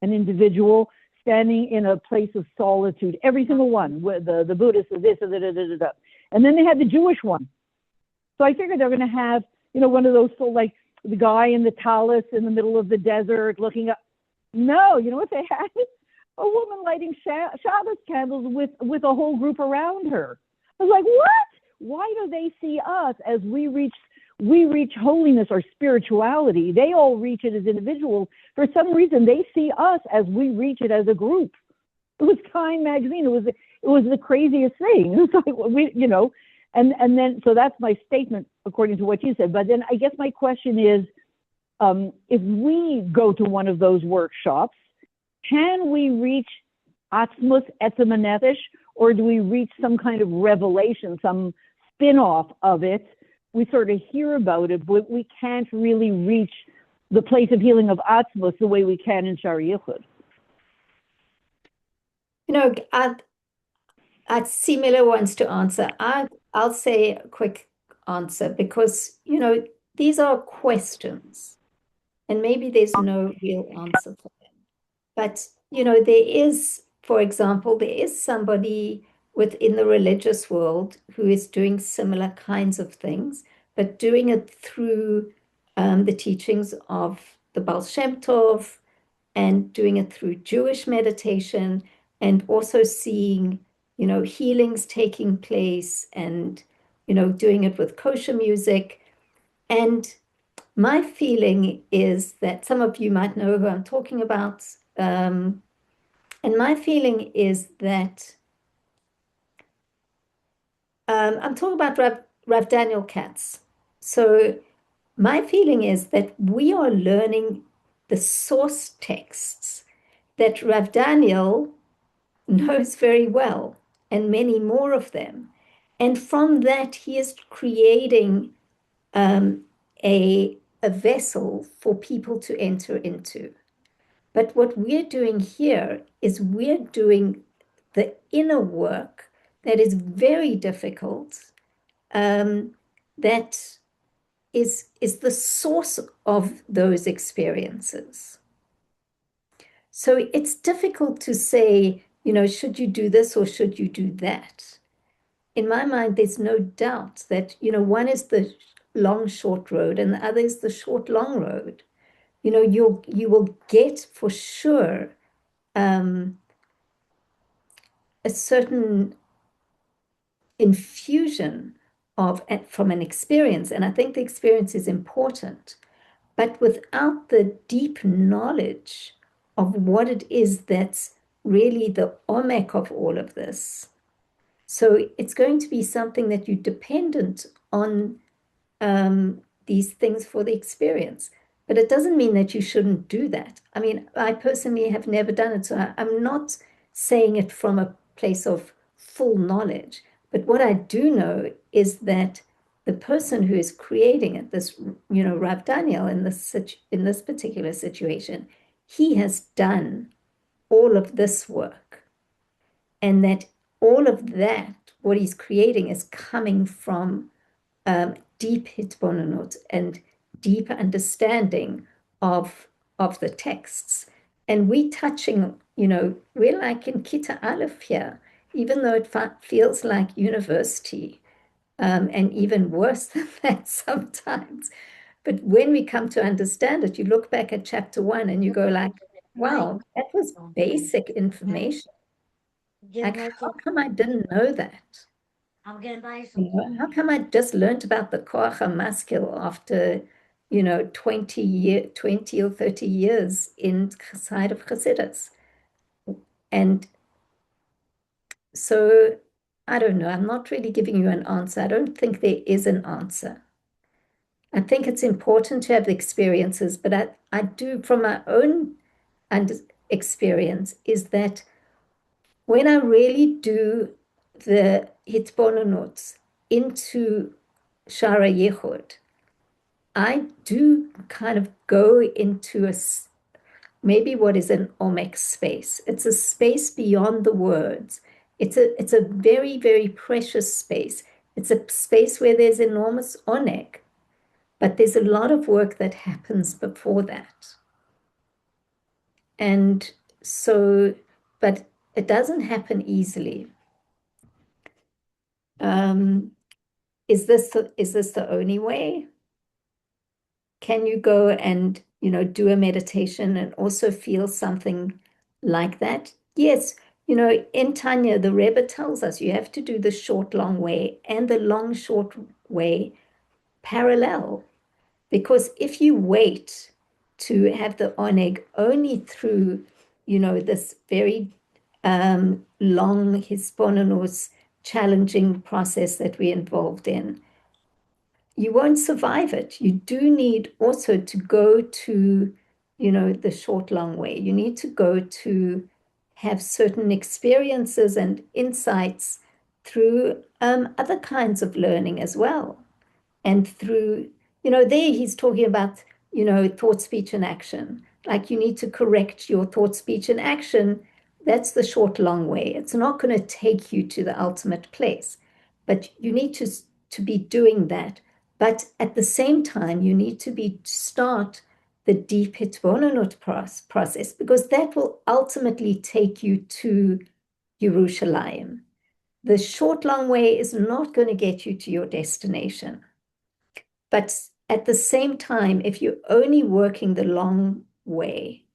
Speaker 5: an individual standing in a place of solitude, every single one, with the Buddhists, this, and da. And then they had the Jewish one. So I figured they're going to have, one of those, so like the guy in the talus in the middle of the desert looking up. No, you know what they had? A woman lighting Shabbos candles with a whole group around her. I was like, what? Why do they see us as we reach holiness or spirituality? They all reach it as individuals. For some reason, they see us as we reach it as a group. It was Time magazine. It was the craziest thing. It was like, and then, so that's my statement according to what you said. But then I guess my question is, if we go to one of those workshops, can we reach Atzmus, Etzem Nefesh, or do we reach some kind of revelation, some spin-off of it? We sort of hear about it, but we can't really reach the place of healing of Atzmus the way we can in Shari Yichud.
Speaker 2: I'd similar ones to answer. I'll say a quick answer, because, these are questions, and maybe there's no real answer for them. But, there is, for example, there is somebody within the religious world who is doing similar kinds of things, but doing it through the teachings of the Baal Shem Tov, and doing it through Jewish meditation, and also seeing, healings taking place, and, doing it with kosher music. And my feeling is that some of you might know who I'm talking about. And my feeling is that I'm talking about Rav Daniel Katz. So my feeling is that we are learning the source texts that Rav Daniel knows very well, and many more of them. And from that, he is creating a vessel for people to enter into. But what we're doing here is we're doing the inner work that is very difficult, that is the source of those experiences. So it's difficult to say, should you do this or should you do that? In my mind, there's no doubt that, one is the long, short road and the other is the short, long road. You will get for sure a certain infusion from an experience. And I think the experience is important. But without the deep knowledge of what it is that's really the omek of all of this, so it's going to be something that you're dependent on these things for the experience. But it doesn't mean that you shouldn't do that. I mean, I personally have never done it, so I'm not saying it from a place of full knowledge. But what I do know is that the person who is creating it, this, Rav Daniel in this particular situation, he has done all of this work, and that all of that, what he's creating, is coming from deep hitbonenut and deep understanding of the texts. And we touching, we're like in Kita Aleph here, even though it feels like university, and even worse than that sometimes. But when we come to understand it, you look back at chapter 1 and you go like, wow, that was basic information. Like, how come I didn't know that?
Speaker 4: I'm gonna buy some.
Speaker 2: How come I just learned about the Koach HaMaskil after, 20 or 30 years inside of Chassidus? And so, I don't know, I'm not really giving you an answer. I don't think there is an answer. I think it's important to have the experiences, but I do, from my own experience, is that when I really do the hitbonunots into Shara Yehud, I do kind of go into maybe what is an omek space. It's a space beyond the words. It's a very, very precious space. It's a space where there's enormous oneg, but there's a lot of work that happens before that. And so, but it doesn't happen easily. Is this the only way? Can you go and, do a meditation and also feel something like that? Yes. In Tanya, the Rebbe tells us you have to do the short, long way and the long, short way parallel. Because if you wait to have the oneg only through, this very long hisbonenus challenging process that we're involved in, you won't survive it. You do need also to go to, the short, long way. You need to go to have certain experiences and insights through other kinds of learning as well. And through, there he's talking about, thought, speech, and action. Like you need to correct your thought, speech, and action. That's the short, long way. It's not going to take you to the ultimate place, but you need to be doing that. But at the same time, you need to start the deep hitbonenut process, because that will ultimately take you to Yerushalayim. The short, long way is not going to get you to your destination. But at the same time, if you're only working the long way,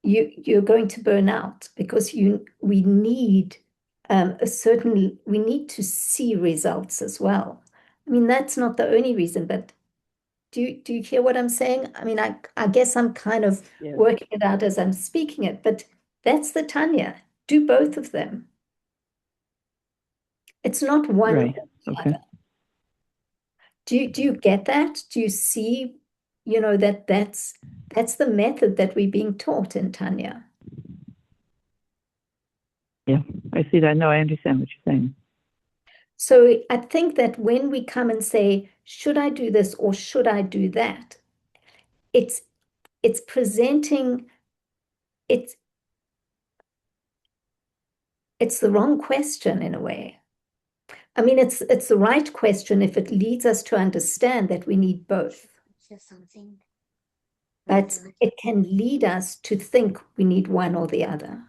Speaker 2: you're going to burn out, because we need we need to see results as well. I mean, that's not the only reason, but do you hear what I'm saying? I mean, I guess I'm kind of
Speaker 5: Yes.
Speaker 2: working it out as I'm speaking it, but that's the Tanya. Do both of them. It's not one
Speaker 5: Right.
Speaker 2: or the
Speaker 5: Okay.
Speaker 2: other. Do you get that? Do you see, that's the method that we're being taught in Tanya?
Speaker 5: Yeah, I see that. No, I understand what you're saying.
Speaker 2: So I think that when we come and say, should I do this or should I do that? It's presenting, it's the wrong question in a way. I mean, it's the right question if it leads us to understand that we need both.
Speaker 4: Just something.
Speaker 2: But it can lead us to think we need one or the other.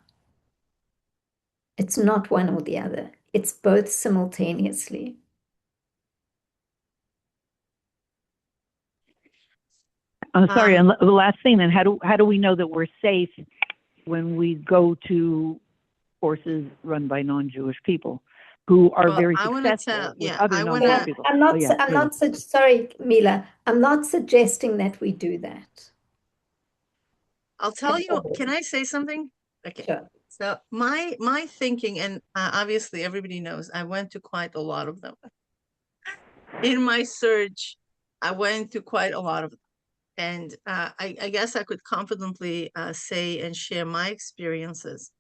Speaker 2: It's not one or the other. It's both simultaneously.
Speaker 5: Sorry, and the last thing then, how do we know that we're safe when we go to courses run by non-Jewish people who are very successful with other non-Jewish people?
Speaker 2: Sorry, Mila, I'm not suggesting that we do that.
Speaker 1: I'll tell you, can I say something? Okay.
Speaker 2: Sure.
Speaker 1: So my thinking, and obviously everybody knows, I went to quite a lot of them. In my search, I went to quite a lot of them. And I guess I could confidently say and share my experiences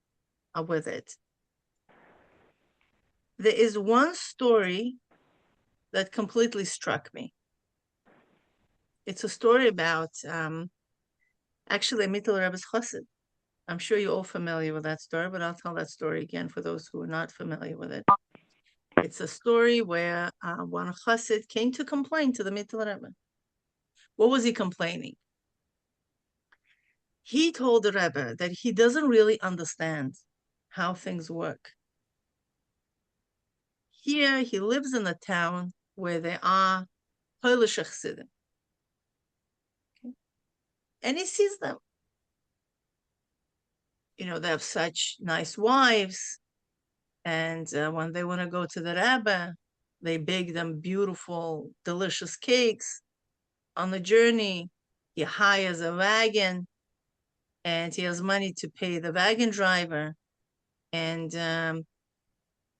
Speaker 1: with it. There is one story that completely struck me. It's a story about, actually, Mittel Rebbe's Chassid. I'm sure you're all familiar with that story, but I'll tell that story again for those who are not familiar with it. It's a story where one Chassid came to complain to the Mittel Rebbe. What was he complaining? He told the Rebbe that he doesn't really understand how things work. Here, he lives in a town where there are Polish Chassidim. Okay. And he sees them. They have such nice wives. And when they want to go to the Rebbe, they bake them beautiful, delicious cakes. On the journey, he hires a wagon, and he has money to pay the wagon driver. And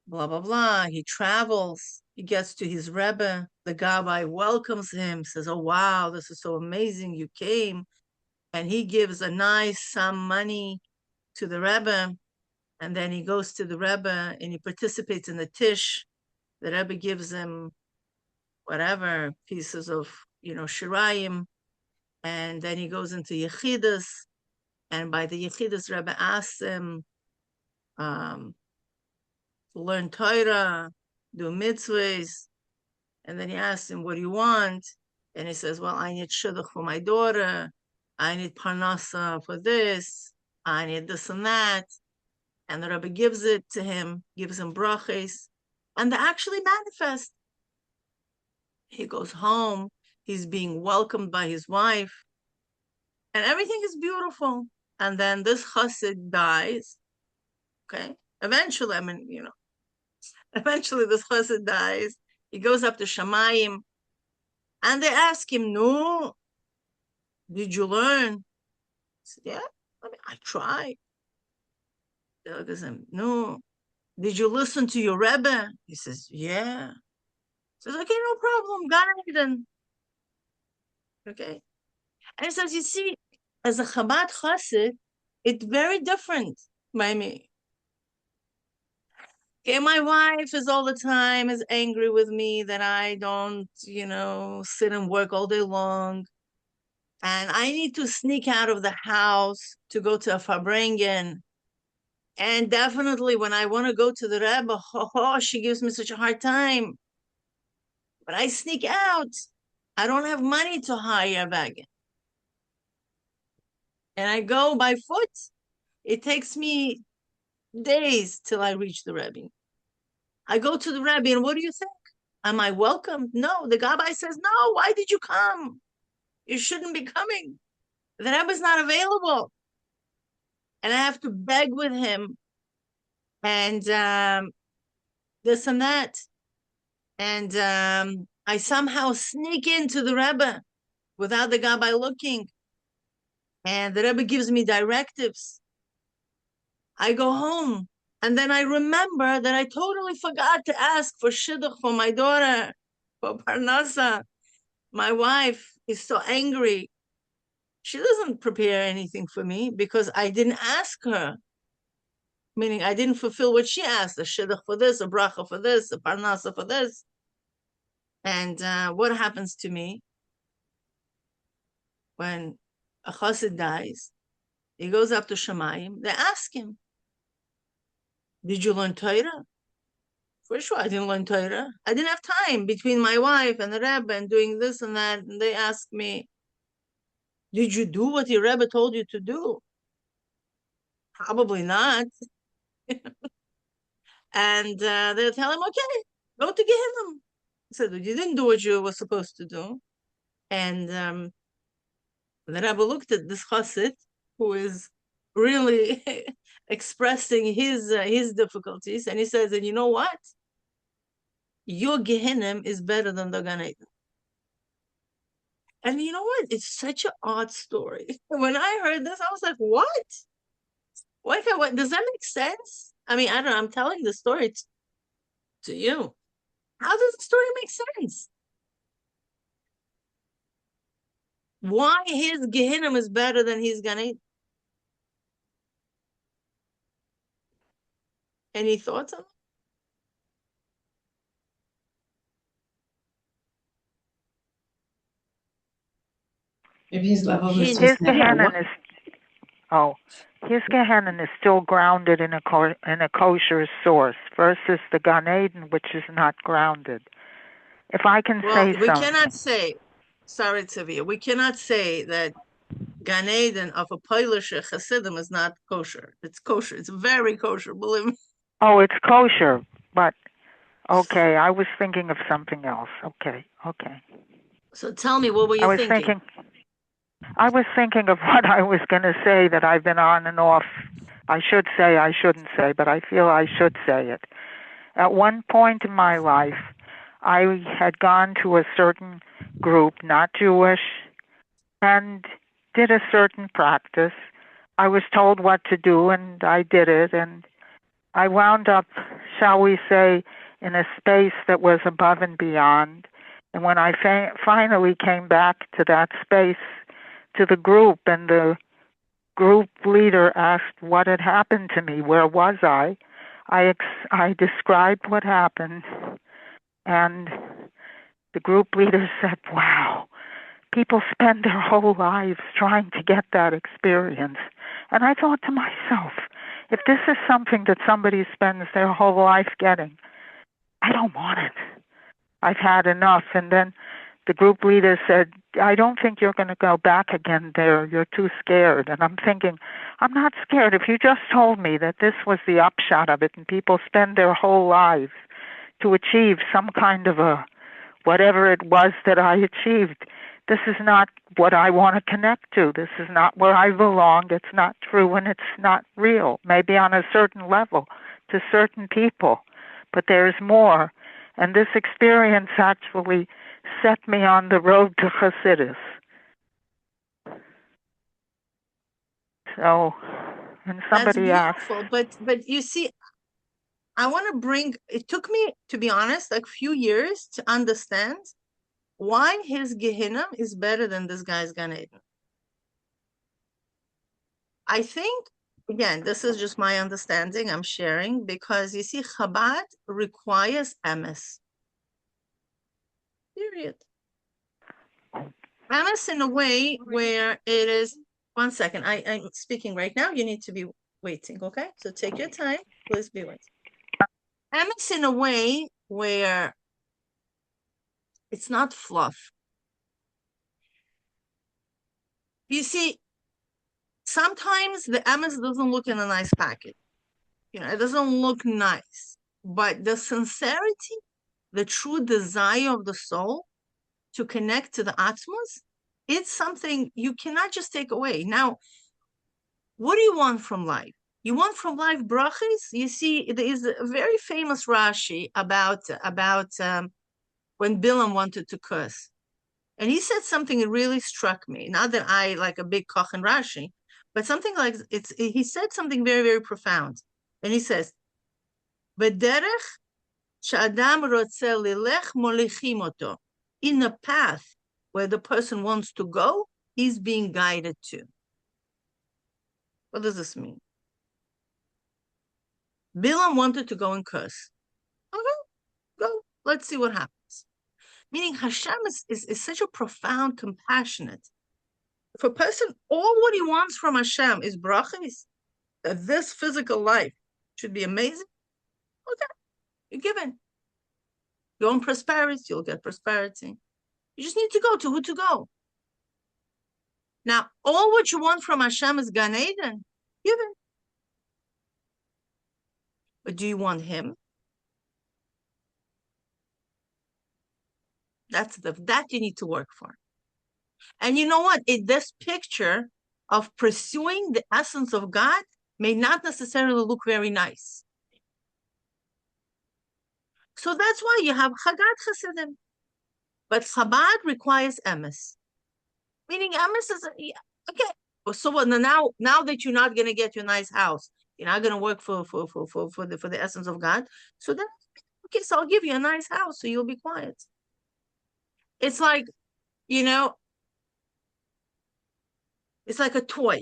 Speaker 1: blah, blah, blah. He travels. He gets to his Rebbe. The Gabbai welcomes him, says, oh, wow, this is so amazing. You came. And he gives a nice sum money to the Rebbe. And then he goes to the Rebbe and he participates in the Tish. The Rebbe gives him whatever pieces of, Shirayim. And then he goes into Yechidus. And by the Yechidus, Rebbe asks him, learn Torah, do mitzvahs. And then he asks him, what do you want? And he says, well, I need shidduch for my daughter. I need parnasa for this. I need this and that. And the Rebbe gives it to him, gives him brachas, and they actually manifest. He goes home. He's being welcomed by his wife. And everything is beautiful. And then this chassid dies. Okay? Eventually, eventually this chassid dies. He goes up to Shamayim. And they ask him, no, did you learn? He said, yeah, I tried. They look at him, no. Did you listen to your Rebbe? He says, yeah. He says, okay, no problem, Gan Eden. Okay. And he says, you see, as a Chabad Chassid, it's very different by me. Okay, my wife is all the time is angry with me that I don't, sit and work all day long. And I need to sneak out of the house to go to a Farbrengen. And definitely when I want to go to the Rebbe, she gives me such a hard time. But I sneak out. I don't have money to hire a wagon. And I go by foot. It takes me days till I reach the Rebbe. I go to the Rebbe, and what do you think? Am I welcome? No. The Gabbai says, no, why did you come? You shouldn't be coming. The Rebbe's not available. And I have to beg with him and this and that. And I somehow sneak into the Rebbe without the Gabbai looking. And the Rebbe gives me directives. I go home. And then I remember that I totally forgot to ask for shidduch for my daughter, for Parnasa. My wife is so angry. She doesn't prepare anything for me because I didn't ask her. Meaning I didn't fulfill what she asked, a shidduch for this, a bracha for this, a parnasa for this. And what happens to me when a chassid dies? He goes up to Shemayim. They ask him, did you learn Torah? For sure, I didn't learn Torah. I didn't have time between my wife and the Rebbe and doing this and that. And they asked me, did you do what your Rebbe told you to do? Probably not. And they'll tell him, okay, go to Gehinnom. He said, you didn't do what you were supposed to do. And the Rebbe looked at this chassid who is really expressing his difficulties. And he says, and you know what? Your Gehinnom is better than the Gan Eden. And you know what? It's such an odd story. When I heard this, I was like, what? What? Does that make sense? I mean, I don't know. I'm telling the story to you. How does the story make sense? Why his Gehinnom is better than his Gan Eden? Any thoughts on that?
Speaker 3: Maybe his level was
Speaker 1: His
Speaker 3: just
Speaker 6: Gehenna
Speaker 3: natural.
Speaker 6: his Gehenna is still grounded in a kosher source versus the Gan Eden, which is not grounded. If I can
Speaker 1: Well,
Speaker 6: say
Speaker 1: we
Speaker 6: something,
Speaker 1: cannot say, sorry, Tzavia, we cannot say that Gan Eden of a Polish Chassidim is not kosher. It's kosher. It's very kosher, believe me.
Speaker 6: oh, it's kosher, but okay, I was thinking of something else. Okay.
Speaker 1: So tell me, what were
Speaker 6: I
Speaker 1: you
Speaker 6: was
Speaker 1: thinking?
Speaker 6: thinking of what I was going to say that I've been on and off. I should say, I shouldn't say, but I feel I should say it. At one point in my life, I had gone to a certain group, not Jewish, and did a certain practice. I was told what to do, and I did it, and I wound up, shall we say, in a space that was above and beyond. And when I finally came back to that space, to the group, and the group leader asked what had happened to me, where was I described what happened, and the group leader said, wow, people spend their whole lives trying to get that experience. And I thought to myself, if this is something that somebody spends their whole life getting, I don't want it. I've had enough. And then the group leader said, I don't think you're going to go back again there. You're too scared. And I'm thinking, I'm not scared. If you just told me that this was the upshot of it and people spend their whole lives to achieve some kind of a whatever it was that I achieved, this is not what I want to connect to. This is not where I belong. It's not true and it's not real. Maybe on a certain level to certain people, but there's more. And this experience actually set me on the road to Chassidus. So, and somebody
Speaker 1: That's
Speaker 6: asked,
Speaker 1: beautiful, but you see, I want to bring, it took me, to be honest, like a few years to understand why his Gehinnom is better than this guy's Gan Eden. I think, again, this is just my understanding, I'm sharing, because you see, Chabad requires emes. Period. Emes in a way where it is, one second, I'm speaking right now, you need to be waiting, okay? So take your time, please be waiting. Emes in a way where it's not fluff. You see, sometimes the emes doesn't look in a nice package. You know, it doesn't look nice, but the sincerity the true desire of the soul to connect to the Atmos, it's something you cannot just take away. Now, what do you want from life? You want from life brachas? You see, there is a very famous Rashi about when Bilam wanted to curse. And he said something that really struck me. Not that I like a big koch and Rashi, but something like he said something very, very profound. And he says, "B'derech she'adam rotzeh lilech molichim oto." In the path where the person wants to go, he's being guided to. What does this mean? Bilam wanted to go and curse. Okay, go. Let's see what happens. Meaning Hashem is such a profound, compassionate. If a person, all what he wants from Hashem is brachas, that this physical life should be amazing, okay, you're given. You want prosperity, you'll get prosperity. You just need to go to who to go. Now, all what you want from Hashem is Gan Eden, given. But do you want him? That you need to work for. And you know what? This picture of pursuing the essence of God may not necessarily look very nice. So that's why you have Chagat Chassidim. But Chabad requires emes. Meaning emes is, okay. So what, now that you're not going to get your nice house, you're not going to work for the essence of God. So then, okay, so I'll give you a nice house so you'll be quiet. It's like, it's like a toy.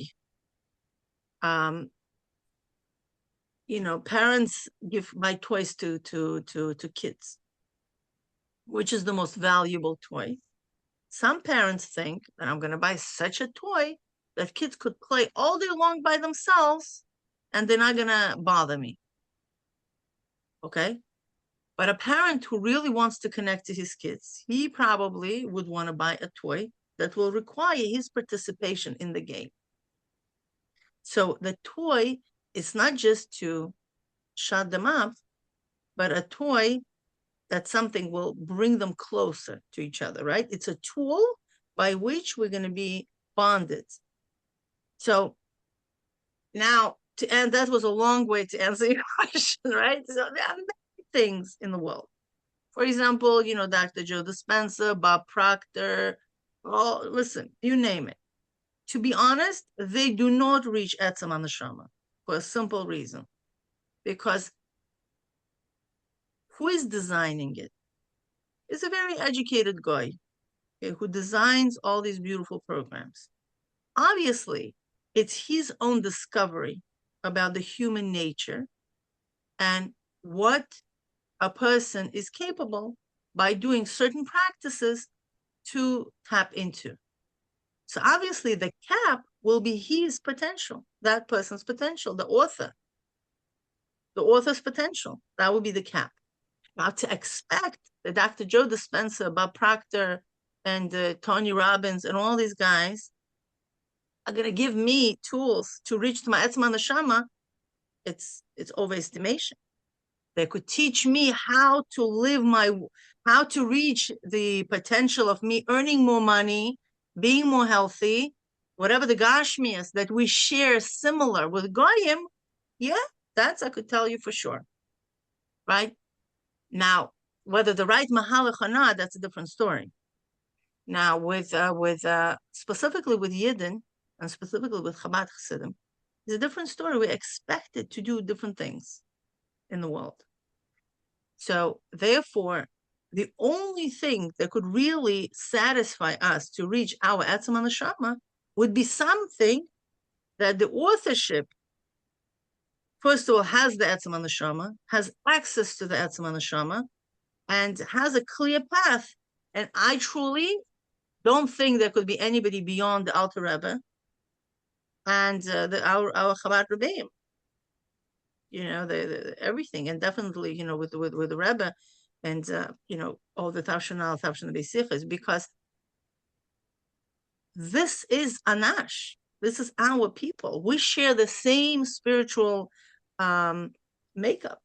Speaker 1: Parents buy toys to kids, which is the most valuable toy. Some parents think that I'm going to buy such a toy that kids could play all day long by themselves and they're not going to bother me. Okay? But a parent who really wants to connect to his kids, he probably would want to buy a toy that will require his participation in the game. So the toy is not just to shut them up, but a toy that something will bring them closer to each other, right? It's a tool by which we're going to be bonded. So now, and that was a long way to answer your question, right? So there are many things in the world. For example, Dr. Joe Dispenza, Bob Proctor, listen, you name it. To be honest, they do not reach Etzem Haneshama for a simple reason. Because who is designing it? It's a very educated guy, okay, who designs all these beautiful programs. Obviously, it's his own discovery about the human nature and what a person is capable by doing certain practices to tap into. So obviously the cap will be his potential, that person's potential, the author's potential. That will be the cap. Now to expect that Dr. Joe Dispenza, Bob Proctor, and Tony Robbins, and all these guys are going to give me tools to reach to my Etzem Haneshama, it's overestimation. They could teach me how to reach the potential of me earning more money, being more healthy, whatever the Gashmias that we share similar with Goyim, yeah, that's I could tell you for sure, right? Now, whether the right Mahalach or not, that's a different story. Now, with specifically with Yidden and specifically with Chabad Chassidim, it's a different story. We're expected to do different things in the world. So therefore, the only thing that could really satisfy us to reach our Etzem Haneshama would be something that the authorship, first of all, has the Etzem Haneshama, has access to the Etzem Haneshama, and has a clear path. And I truly don't think there could be anybody beyond the Alter Rebbe and our Chabad Rebbeim. The everything, and definitely, with the Rebbe, and all the Tavshanal Besichas, because this is Anash. This is our people. We share the same spiritual makeup.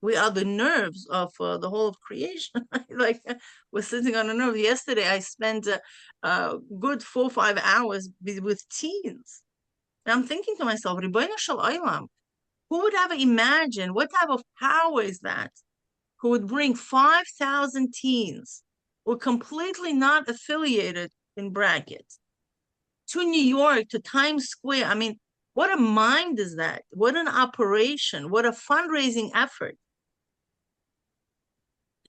Speaker 1: We are the nerves of the whole of creation. Like we're sitting on a nerve. Yesterday, I spent a good 4 or 5 hours with teens. And I'm thinking to myself, Ribono Shel Olam, who would ever imagine, what type of power is that? Who would bring 5,000 teens who are completely not affiliated in brackets to New York, to Times Square. I mean, what a mind is that? What an operation, what a fundraising effort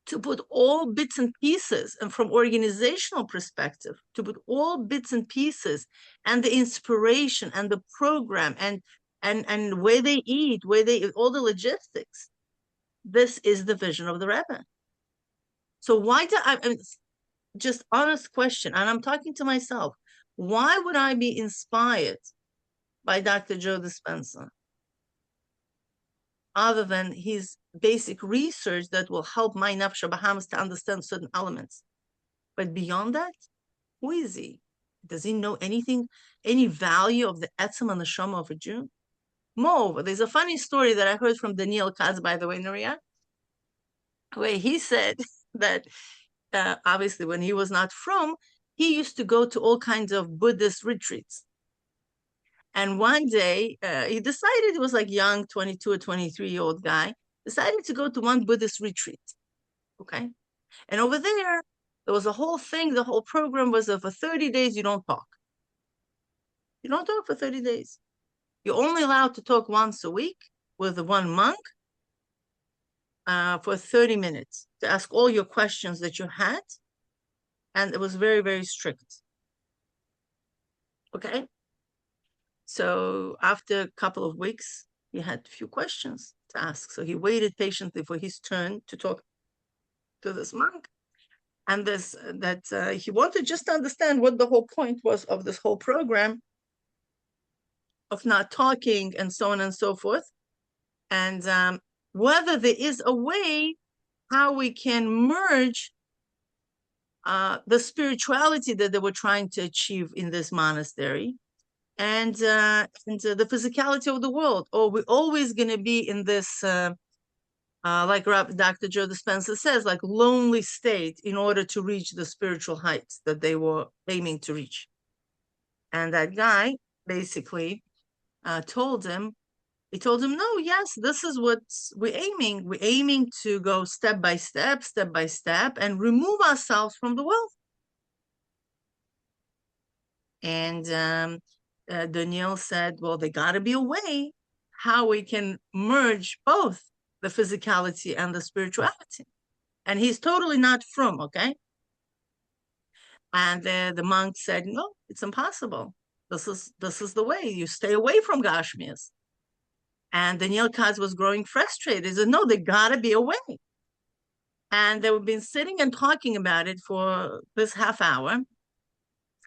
Speaker 1: to put all bits and pieces, and from organizational perspective, to put all bits and pieces and the inspiration and the program and where they eat, where they all the logistics. This is the vision of the Rebbe. So why do I mean, just honest question, and I'm talking to myself, why would I be inspired by Dr. Joe Dispenza other than his basic research that will help my Nafsha Bahamas to understand certain elements? But beyond that, who is he? Does he know anything, any value of the etzem and the neshama of a Jew? Moreover, there's a funny story that I heard from Daniel Katz, by the way, Nuria, where he said that obviously when he was not from, he used to go to all kinds of Buddhist retreats. And one day he decided, he was like young, 22 or 23-year-old guy, decided to go to one Buddhist retreat. Okay. And over there was a whole thing, the whole program was for 30 days, you don't talk. You don't talk for 30 days. You're only allowed to talk once a week with one monk for 30 minutes to ask all your questions that you had. And it was very, very strict. Okay. So after a couple of weeks, he had a few questions to ask. So he waited patiently for his turn to talk to this monk. And he wanted just to understand what the whole point was of this whole program of not talking and so on and so forth. And whether there is a way how we can merge the spirituality that they were trying to achieve in this monastery and the physicality of the world, or we're always going to be in this, like Dr. Joe Dispenza says, like lonely state in order to reach the spiritual heights that they were aiming to reach. And that guy basically told him, no, yes, this is what we're aiming. We're aiming to go step by step, and remove ourselves from the world. And Daniel said, well, there got to be a way how we can merge both the physicality and the spirituality. And he's totally not from, okay? And the monk said, no, it's impossible. This is the way. You stay away from Gashmias. And Daniel Katz was growing frustrated. He said, no, there got to be a way. And they have been sitting and talking about it for this half hour.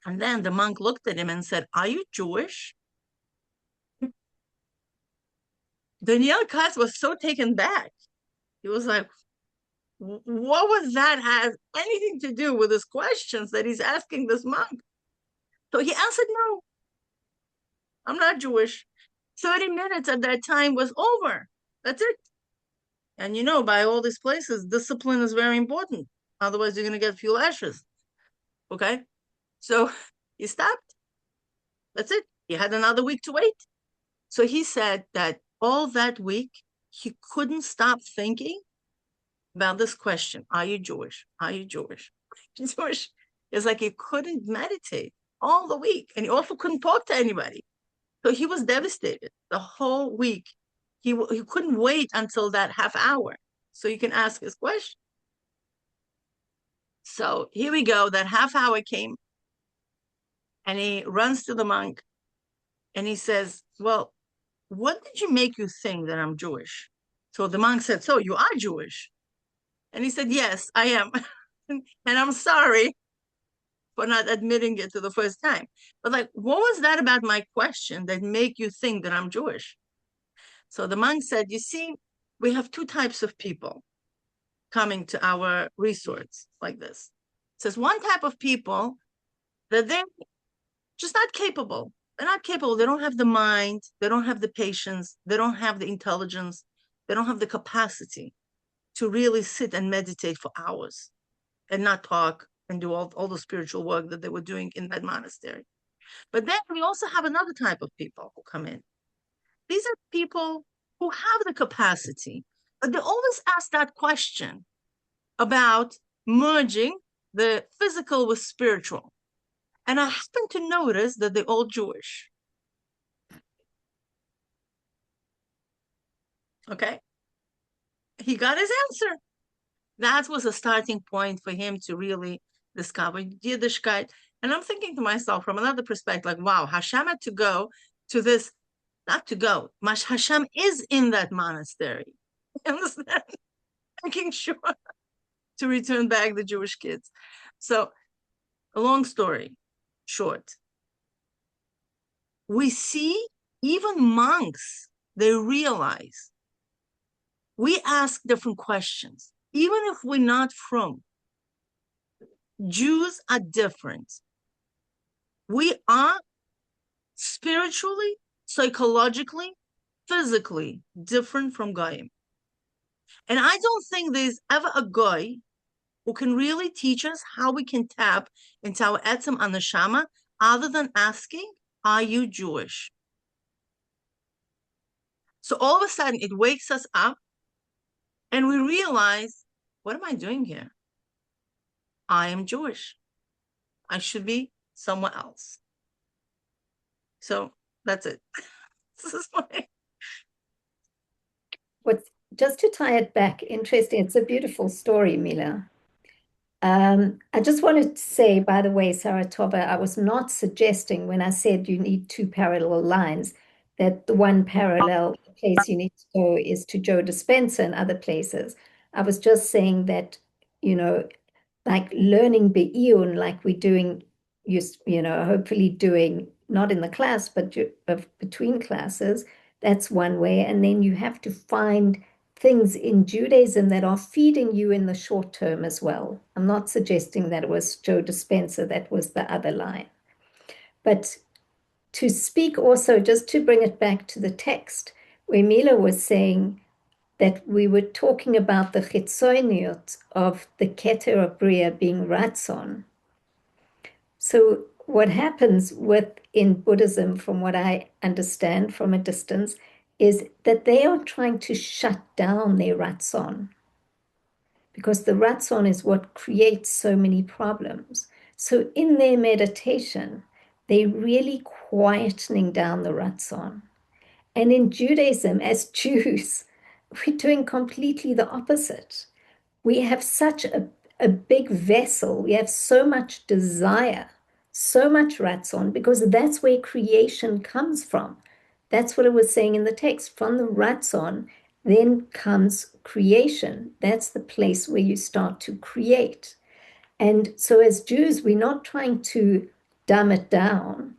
Speaker 1: And then the monk looked at him and said, are you Jewish? Daniel Katz was so taken back. He was like, what was that has anything to do with his questions that he's asking this monk? So he answered, no, I'm not Jewish. 30 minutes at that time was over. That's it. And you know, by all these places, discipline is very important. Otherwise, you're going to get a few lashes. Okay? So he stopped. That's it. He had another week to wait. So he said that all that week, he couldn't stop thinking about this question. Are you Jewish? Are you Jewish? Are you Jewish? It's like he couldn't meditate all the week. And he also couldn't talk to anybody. So he was devastated the whole week. He couldn't wait until that half hour so he can ask his question. So here we go. That half hour came. And he runs to the monk. And he says, well, what did you make you think that I'm Jewish? So the monk said, so you are Jewish? And he said, yes, I am. And I'm sorry for not admitting it to the first time. But like, what was that about my question that make you think that I'm Jewish? So the monk said, you see, we have two types of people coming to our resorts like this. It says one type of people that they're just not capable. They're not capable. They don't have the mind. They don't have the patience. They don't have the intelligence. They don't have the capacity to really sit and meditate for hours and not talk and do all the spiritual work that they were doing in that monastery. But then we also have another type of people who come in. These are people who have the capacity, but they always ask that question about merging the physical with spiritual. And I happen to notice that they're all Jewish. Okay? He got his answer. That was a starting point for him to really discover Yiddishkeit. And I'm thinking to myself from another perspective, like, wow, Hashem had to go to this, not to go, Hashem is in that monastery. You understand? Making sure to return back the Jewish kids. So, a long story short. We see even monks, they realize we ask different questions. Even if we're not from, Jews are different. We are spiritually, psychologically, physically different from Goyim. And I don't think there's ever a Goy who can really teach us how we can tap into our etzem anashama other than asking, are you Jewish? So all of a sudden it wakes us up and we realize, what am I doing here? I am Jewish. I should be somewhere else. So that's it. This is my...
Speaker 2: Just to tie it back, interesting, it's a beautiful story, Mila. I just wanted to say, by the way, Sarah Tova, I was not suggesting when I said you need two parallel lines, that the one parallel place you need to go is to Joe Dispenza and other places. I was just saying that, like learning Be'iyun, like we're doing, hopefully doing, not in the class, but between classes, that's one way. And then you have to find things in Judaism that are feeding you in the short term as well. I'm not suggesting that it was Joe Dispenza, that was the other line. But to speak also, just to bring it back to the text, where Mila was saying that we were talking about the chitzoniot of the Keter of Bria being Ratzon. So what happens in Buddhism, from what I understand from a distance, is that they are trying to shut down their Ratzon, because the Ratzon is what creates so many problems. So in their meditation, they're really quietening down the Ratzon. And in Judaism, as Jews, we're doing completely the opposite. We have such a big vessel. We have so much desire, so much Ratzon, because that's where creation comes from. That's what it was saying in the text. From the Ratzon, then comes creation. That's the place where you start to create. And so as Jews, we're not trying to dumb it down.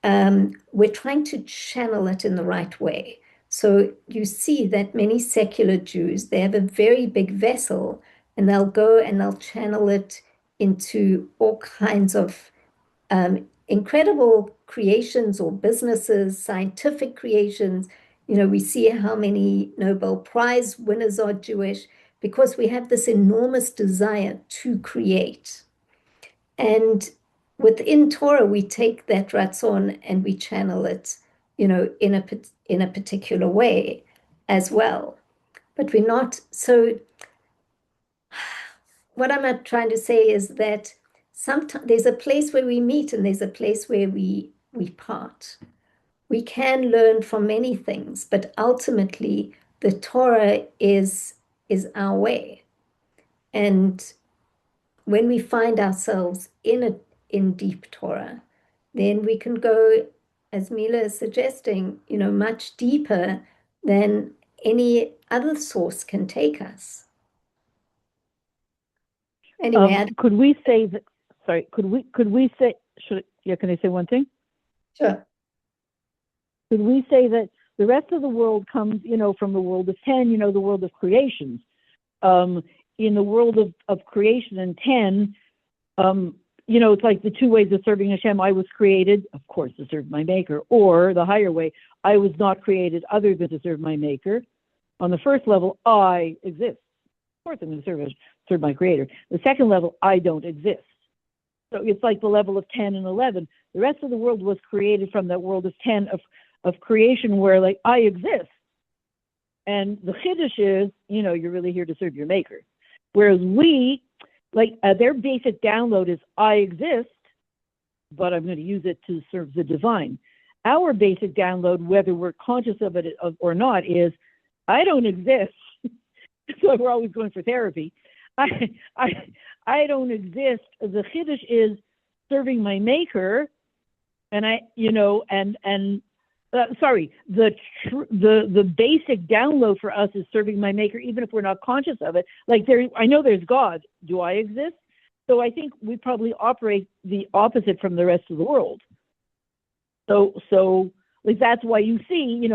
Speaker 2: We're trying to channel it in the right way. So you see that many secular Jews, they have a very big vessel, and they'll go and they'll channel it into all kinds of incredible creations or businesses, scientific creations. We see how many Nobel Prize winners are Jewish, because we have this enormous desire to create. And within Torah, we take that Ratzon and we channel it, in a particular way as well. But we're not. So what I'm trying to say is that sometimes there's a place where we meet and there's a place where we part. We can learn from many things, but ultimately the Torah is our way. And when we find ourselves in deep Torah, then we can go, as Mila is suggesting, much deeper than any other source can take us. Anyway,
Speaker 5: could we say that? Sorry, could we say? Can I say one thing?
Speaker 2: Sure.
Speaker 5: Could we say that the rest of the world comes, from the world of 10, the world of creations. In the world of creation and 10, it's like the two ways of serving Hashem. I was created, of course, to serve my maker, or the higher way, I was not created other than to serve my maker. On the first level, I exist. Of course, I'm going to serve my creator. The second level, I don't exist. So it's like the level of 10 and 11. The rest of the world was created from that world of 10 of creation where like I exist. And the Chiddush is, you're really here to serve your maker. Whereas we, their basic download is I exist, but I'm going to use it to serve the divine. Our basic download, whether we're conscious of it or not, is I don't exist. So we're always going for therapy. I don't exist. The Chiddush is serving my maker, and the basic download for us is serving my maker, even if we're not conscious of it. I know there's God. Do I exist? So I think we probably operate the opposite from the rest of the world. So that's why you see,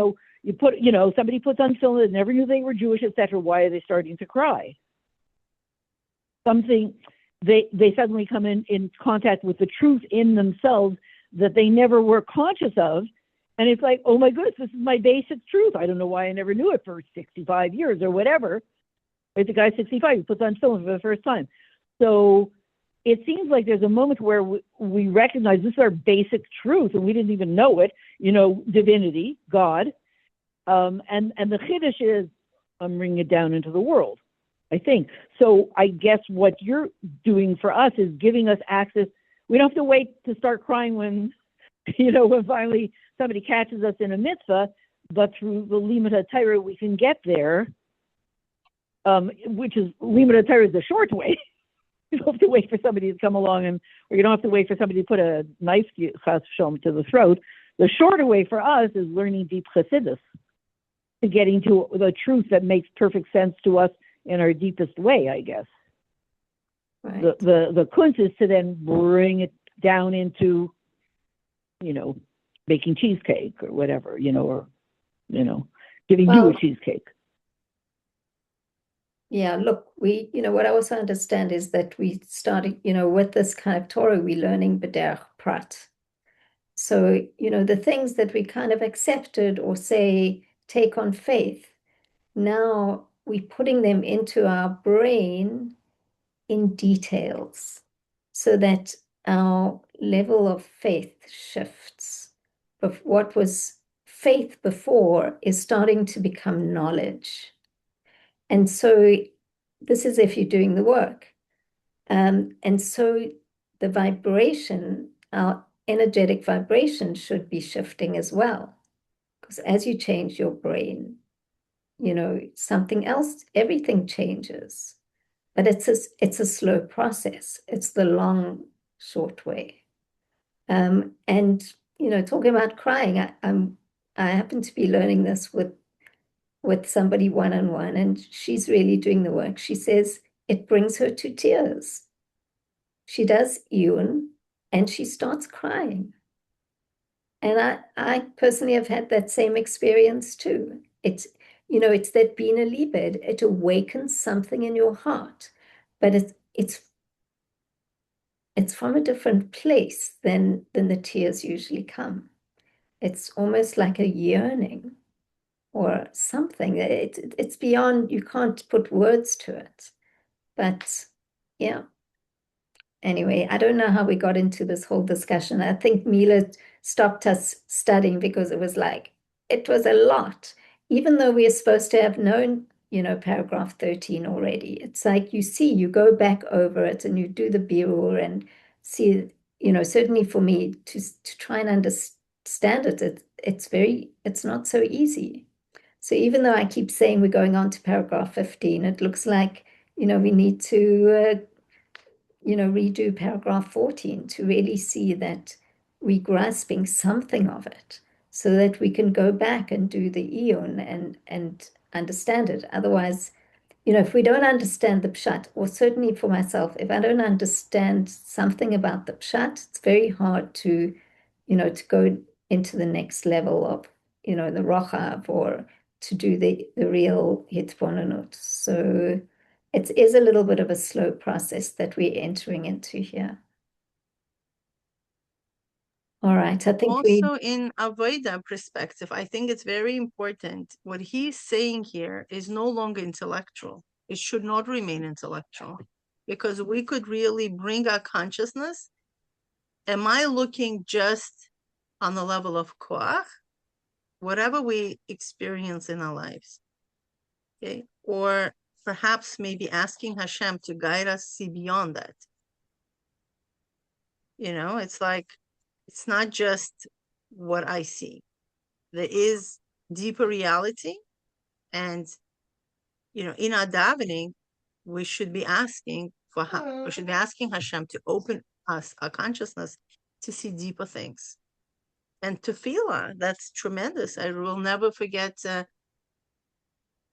Speaker 5: you put, somebody puts on film that never knew they were Jewish, etc. Why are they starting to cry? They suddenly come in contact with the truth in themselves that they never were conscious of. And it's like, oh my goodness, this is my basic truth. I don't know why I never knew it for 65 years or whatever. It's a guy 65 who puts on film for the first time. So it seems like there's a moment where we recognize this is our basic truth and we didn't even know it, divinity, God. And the Chiddush is, I'm bringing it down into the world, I think. So I guess what you're doing for us is giving us access. We don't have to wait to start crying when finally somebody catches us in a mitzvah, but through the Limud HaTorah we can get there, which is, Limud HaTorah is the short way. You don't have to wait for somebody to come along or you don't have to wait for somebody to put a knife to the throat. The shorter way for us is learning deep Chassidus, to getting to the truth that makes perfect sense to us in our deepest way, I guess.
Speaker 2: Right.
Speaker 5: The kunst is to then bring it down into, baking cheesecake or whatever, giving you a cheesecake.
Speaker 2: Yeah, look, what I also understand is that we started, with this kind of Torah, we're learning B'derech Prat. So, the things that we kind of accepted or say, take on faith, now we're putting them into our brain in details so that our level of faith shifts. But what was faith before is starting to become knowledge. And so this is if you're doing the work. And so the vibration, our energetic vibration should be shifting as well. Because as you change your brain, something else, everything changes. But it's a slow process. It's the long, short way. And, talking about crying, I happen to be learning this with somebody one-on-one, and she's really doing the work. She says it brings her to tears. She does Iyun and she starts crying. And I personally have had that same experience too. It's that Bina Libed, it awakens something in your heart, but it's from a different place than the tears usually come. It's almost like a yearning or something. It's beyond, you can't put words to it. But yeah. Anyway, I don't know how we got into this whole discussion. I think Mila stopped us studying because it was a lot. Even though we are supposed to have known, paragraph 13 already. It's like you go back over it and you do the birur and see, certainly for me to try and understand it, it's not so easy. So even though I keep saying we're going on to paragraph 15, it looks like, we need to, redo paragraph 14 to really see that we're grasping something of it so that we can go back and do the Iyun and understand it. Otherwise, if we don't understand the Pshat, or certainly for myself, if I don't understand something about the Pshat, it's very hard to go into the next level of, the Rochav or to do the real Hitbonenut. So it is a little bit of a slow process that we're entering into here. All right. I think we,
Speaker 1: Also, in Avoda perspective, I think it's very important. What he's saying here is no longer intellectual. It should not remain intellectual, because we could really bring our consciousness. Am I looking just on the level of koach, whatever we experience in our lives, okay? Or perhaps maybe asking Hashem to guide us, see beyond that. You know, it's like, it's not just what I see. There is deeper reality. And, you know, in our davening, we should be asking we should be asking Hashem to open us, our consciousness, to see deeper things. And tefillah, that's tremendous. I will never forget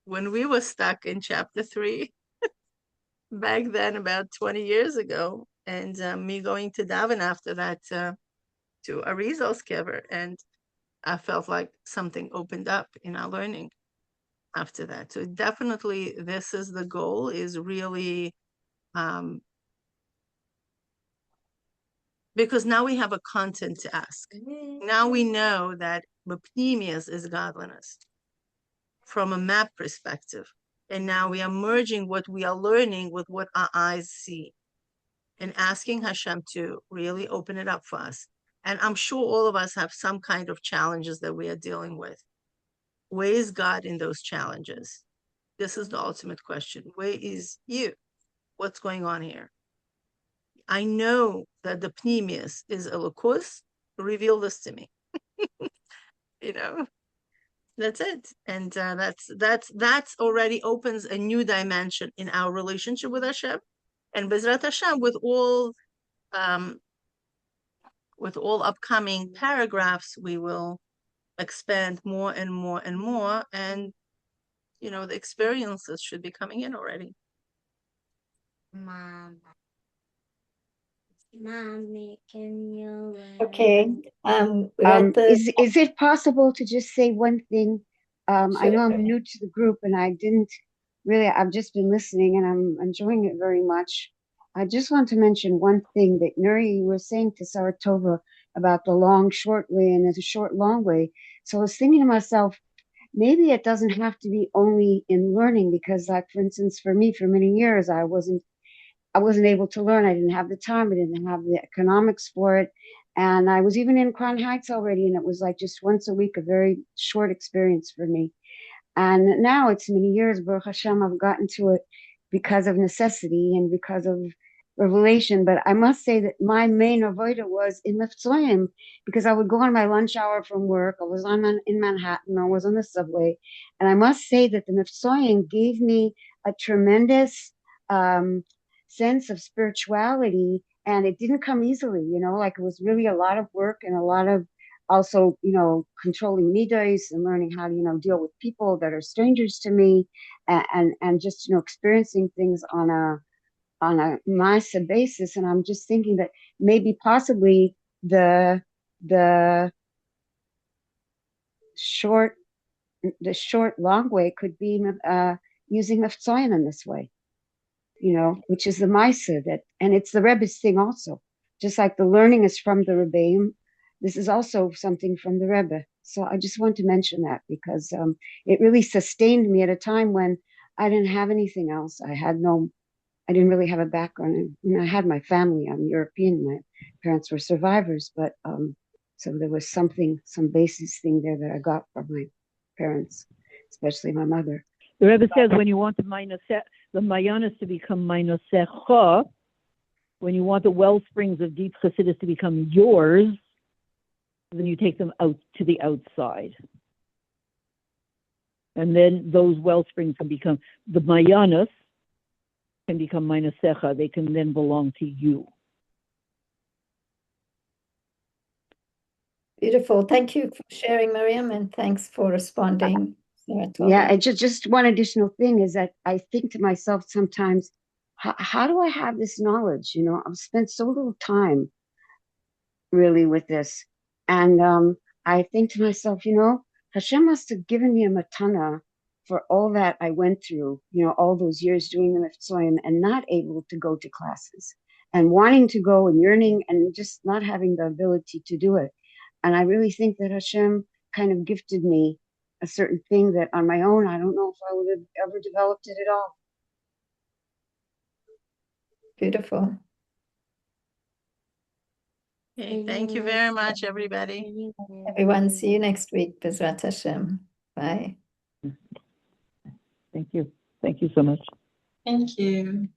Speaker 1: when we were stuck in chapter 3 back then, about 20 years ago, and me going to daven after that to Arizal's kever, and I felt like something opened up in our learning after that. So definitely this is the goal, is really because now we have a content to ask. Now we know that Bapnimius is godliness from a map perspective. And now we are merging what we are learning with what our eyes see and asking Hashem to really open it up for us. And I'm sure all of us have some kind of challenges that we are dealing with. Where is God in those challenges? This is the ultimate question. Where is you? What's going on here? I know that the Pneumius is Elokus. Reveal this to me. You know, that's it. And that's already opens a new dimension in our relationship with Hashem. And Bezrat Hashem, with all upcoming paragraphs, we will expand more and more and more. And, you know, the experiences should be coming in already.
Speaker 4: Mommy, can you?
Speaker 2: okay. We got the,
Speaker 7: Is it possible to just say one thing? I know
Speaker 2: Sure.
Speaker 7: I'm new to the group and I didn't really, I've just been listening and I'm enjoying it very much. I just want to mention one thing that Nuri, you were saying to Saratova about the long, short way and there's a short, long way. So I was thinking to myself, maybe it doesn't have to be only in learning, because like, for instance, for me, for many years, I wasn't able to learn. I didn't have the time. I didn't have the economics for it. And I was even in Crown Heights already. And it was like just once a week, a very short experience for me. And now it's many years, Baruch Hashem, I've gotten to it because of necessity and because of revelation. But I must say that my main avodah was in Mefzoim, because I would go on my lunch hour from work. I was in Manhattan. I was on the subway. And I must say that the Mefzoim gave me a tremendous sense of spirituality. And it didn't come easily, you know, like it was really a lot of work and a lot of also, you know, controlling midos and learning how to, you know, deal with people that are strangers to me, and just, you know, experiencing things on a masa basis. And I'm just thinking that maybe possibly the short long way could be using Mefzoim in this way, you know, which is the Maisa that, and it's the Rebbe's thing also. Just like the learning is from the Rebbeim, this is also something from the Rebbe. So I just want to mention that because it really sustained me at a time when I didn't have anything else. I didn't really have a background. You know, I had my family. I'm European. My parents were survivors, but so there was some basis thing there that I got from my parents, especially my mother.
Speaker 5: The Rebbe says when you want the mayanas to become mainosecha, when you want the well springs of deep Chassidus to become yours, then you take them out to the outside. And then those well springs can become, the mayanas can become mainosecha. They can then belong to you.
Speaker 2: beautiful. Thank you for sharing, Miriam, and thanks for responding.
Speaker 7: Yeah, and just one additional thing is that I think to myself sometimes, how do I have this knowledge? You know, I've spent so little time really with this. And I think to myself, you know, Hashem must have given me a matana for all that I went through, you know, all those years doing the Mefzoim and not able to go to classes and wanting to go and yearning and just not having the ability to do it. And I really think that Hashem kind of gifted me a certain thing that on my own, I don't know if I would have ever developed it at all.
Speaker 2: Beautiful.
Speaker 1: Okay, thank you very much, everybody.
Speaker 2: Everyone, see you next week. Bezrat Hashem. Bye.
Speaker 5: Thank you. Thank you so much.
Speaker 3: Thank you.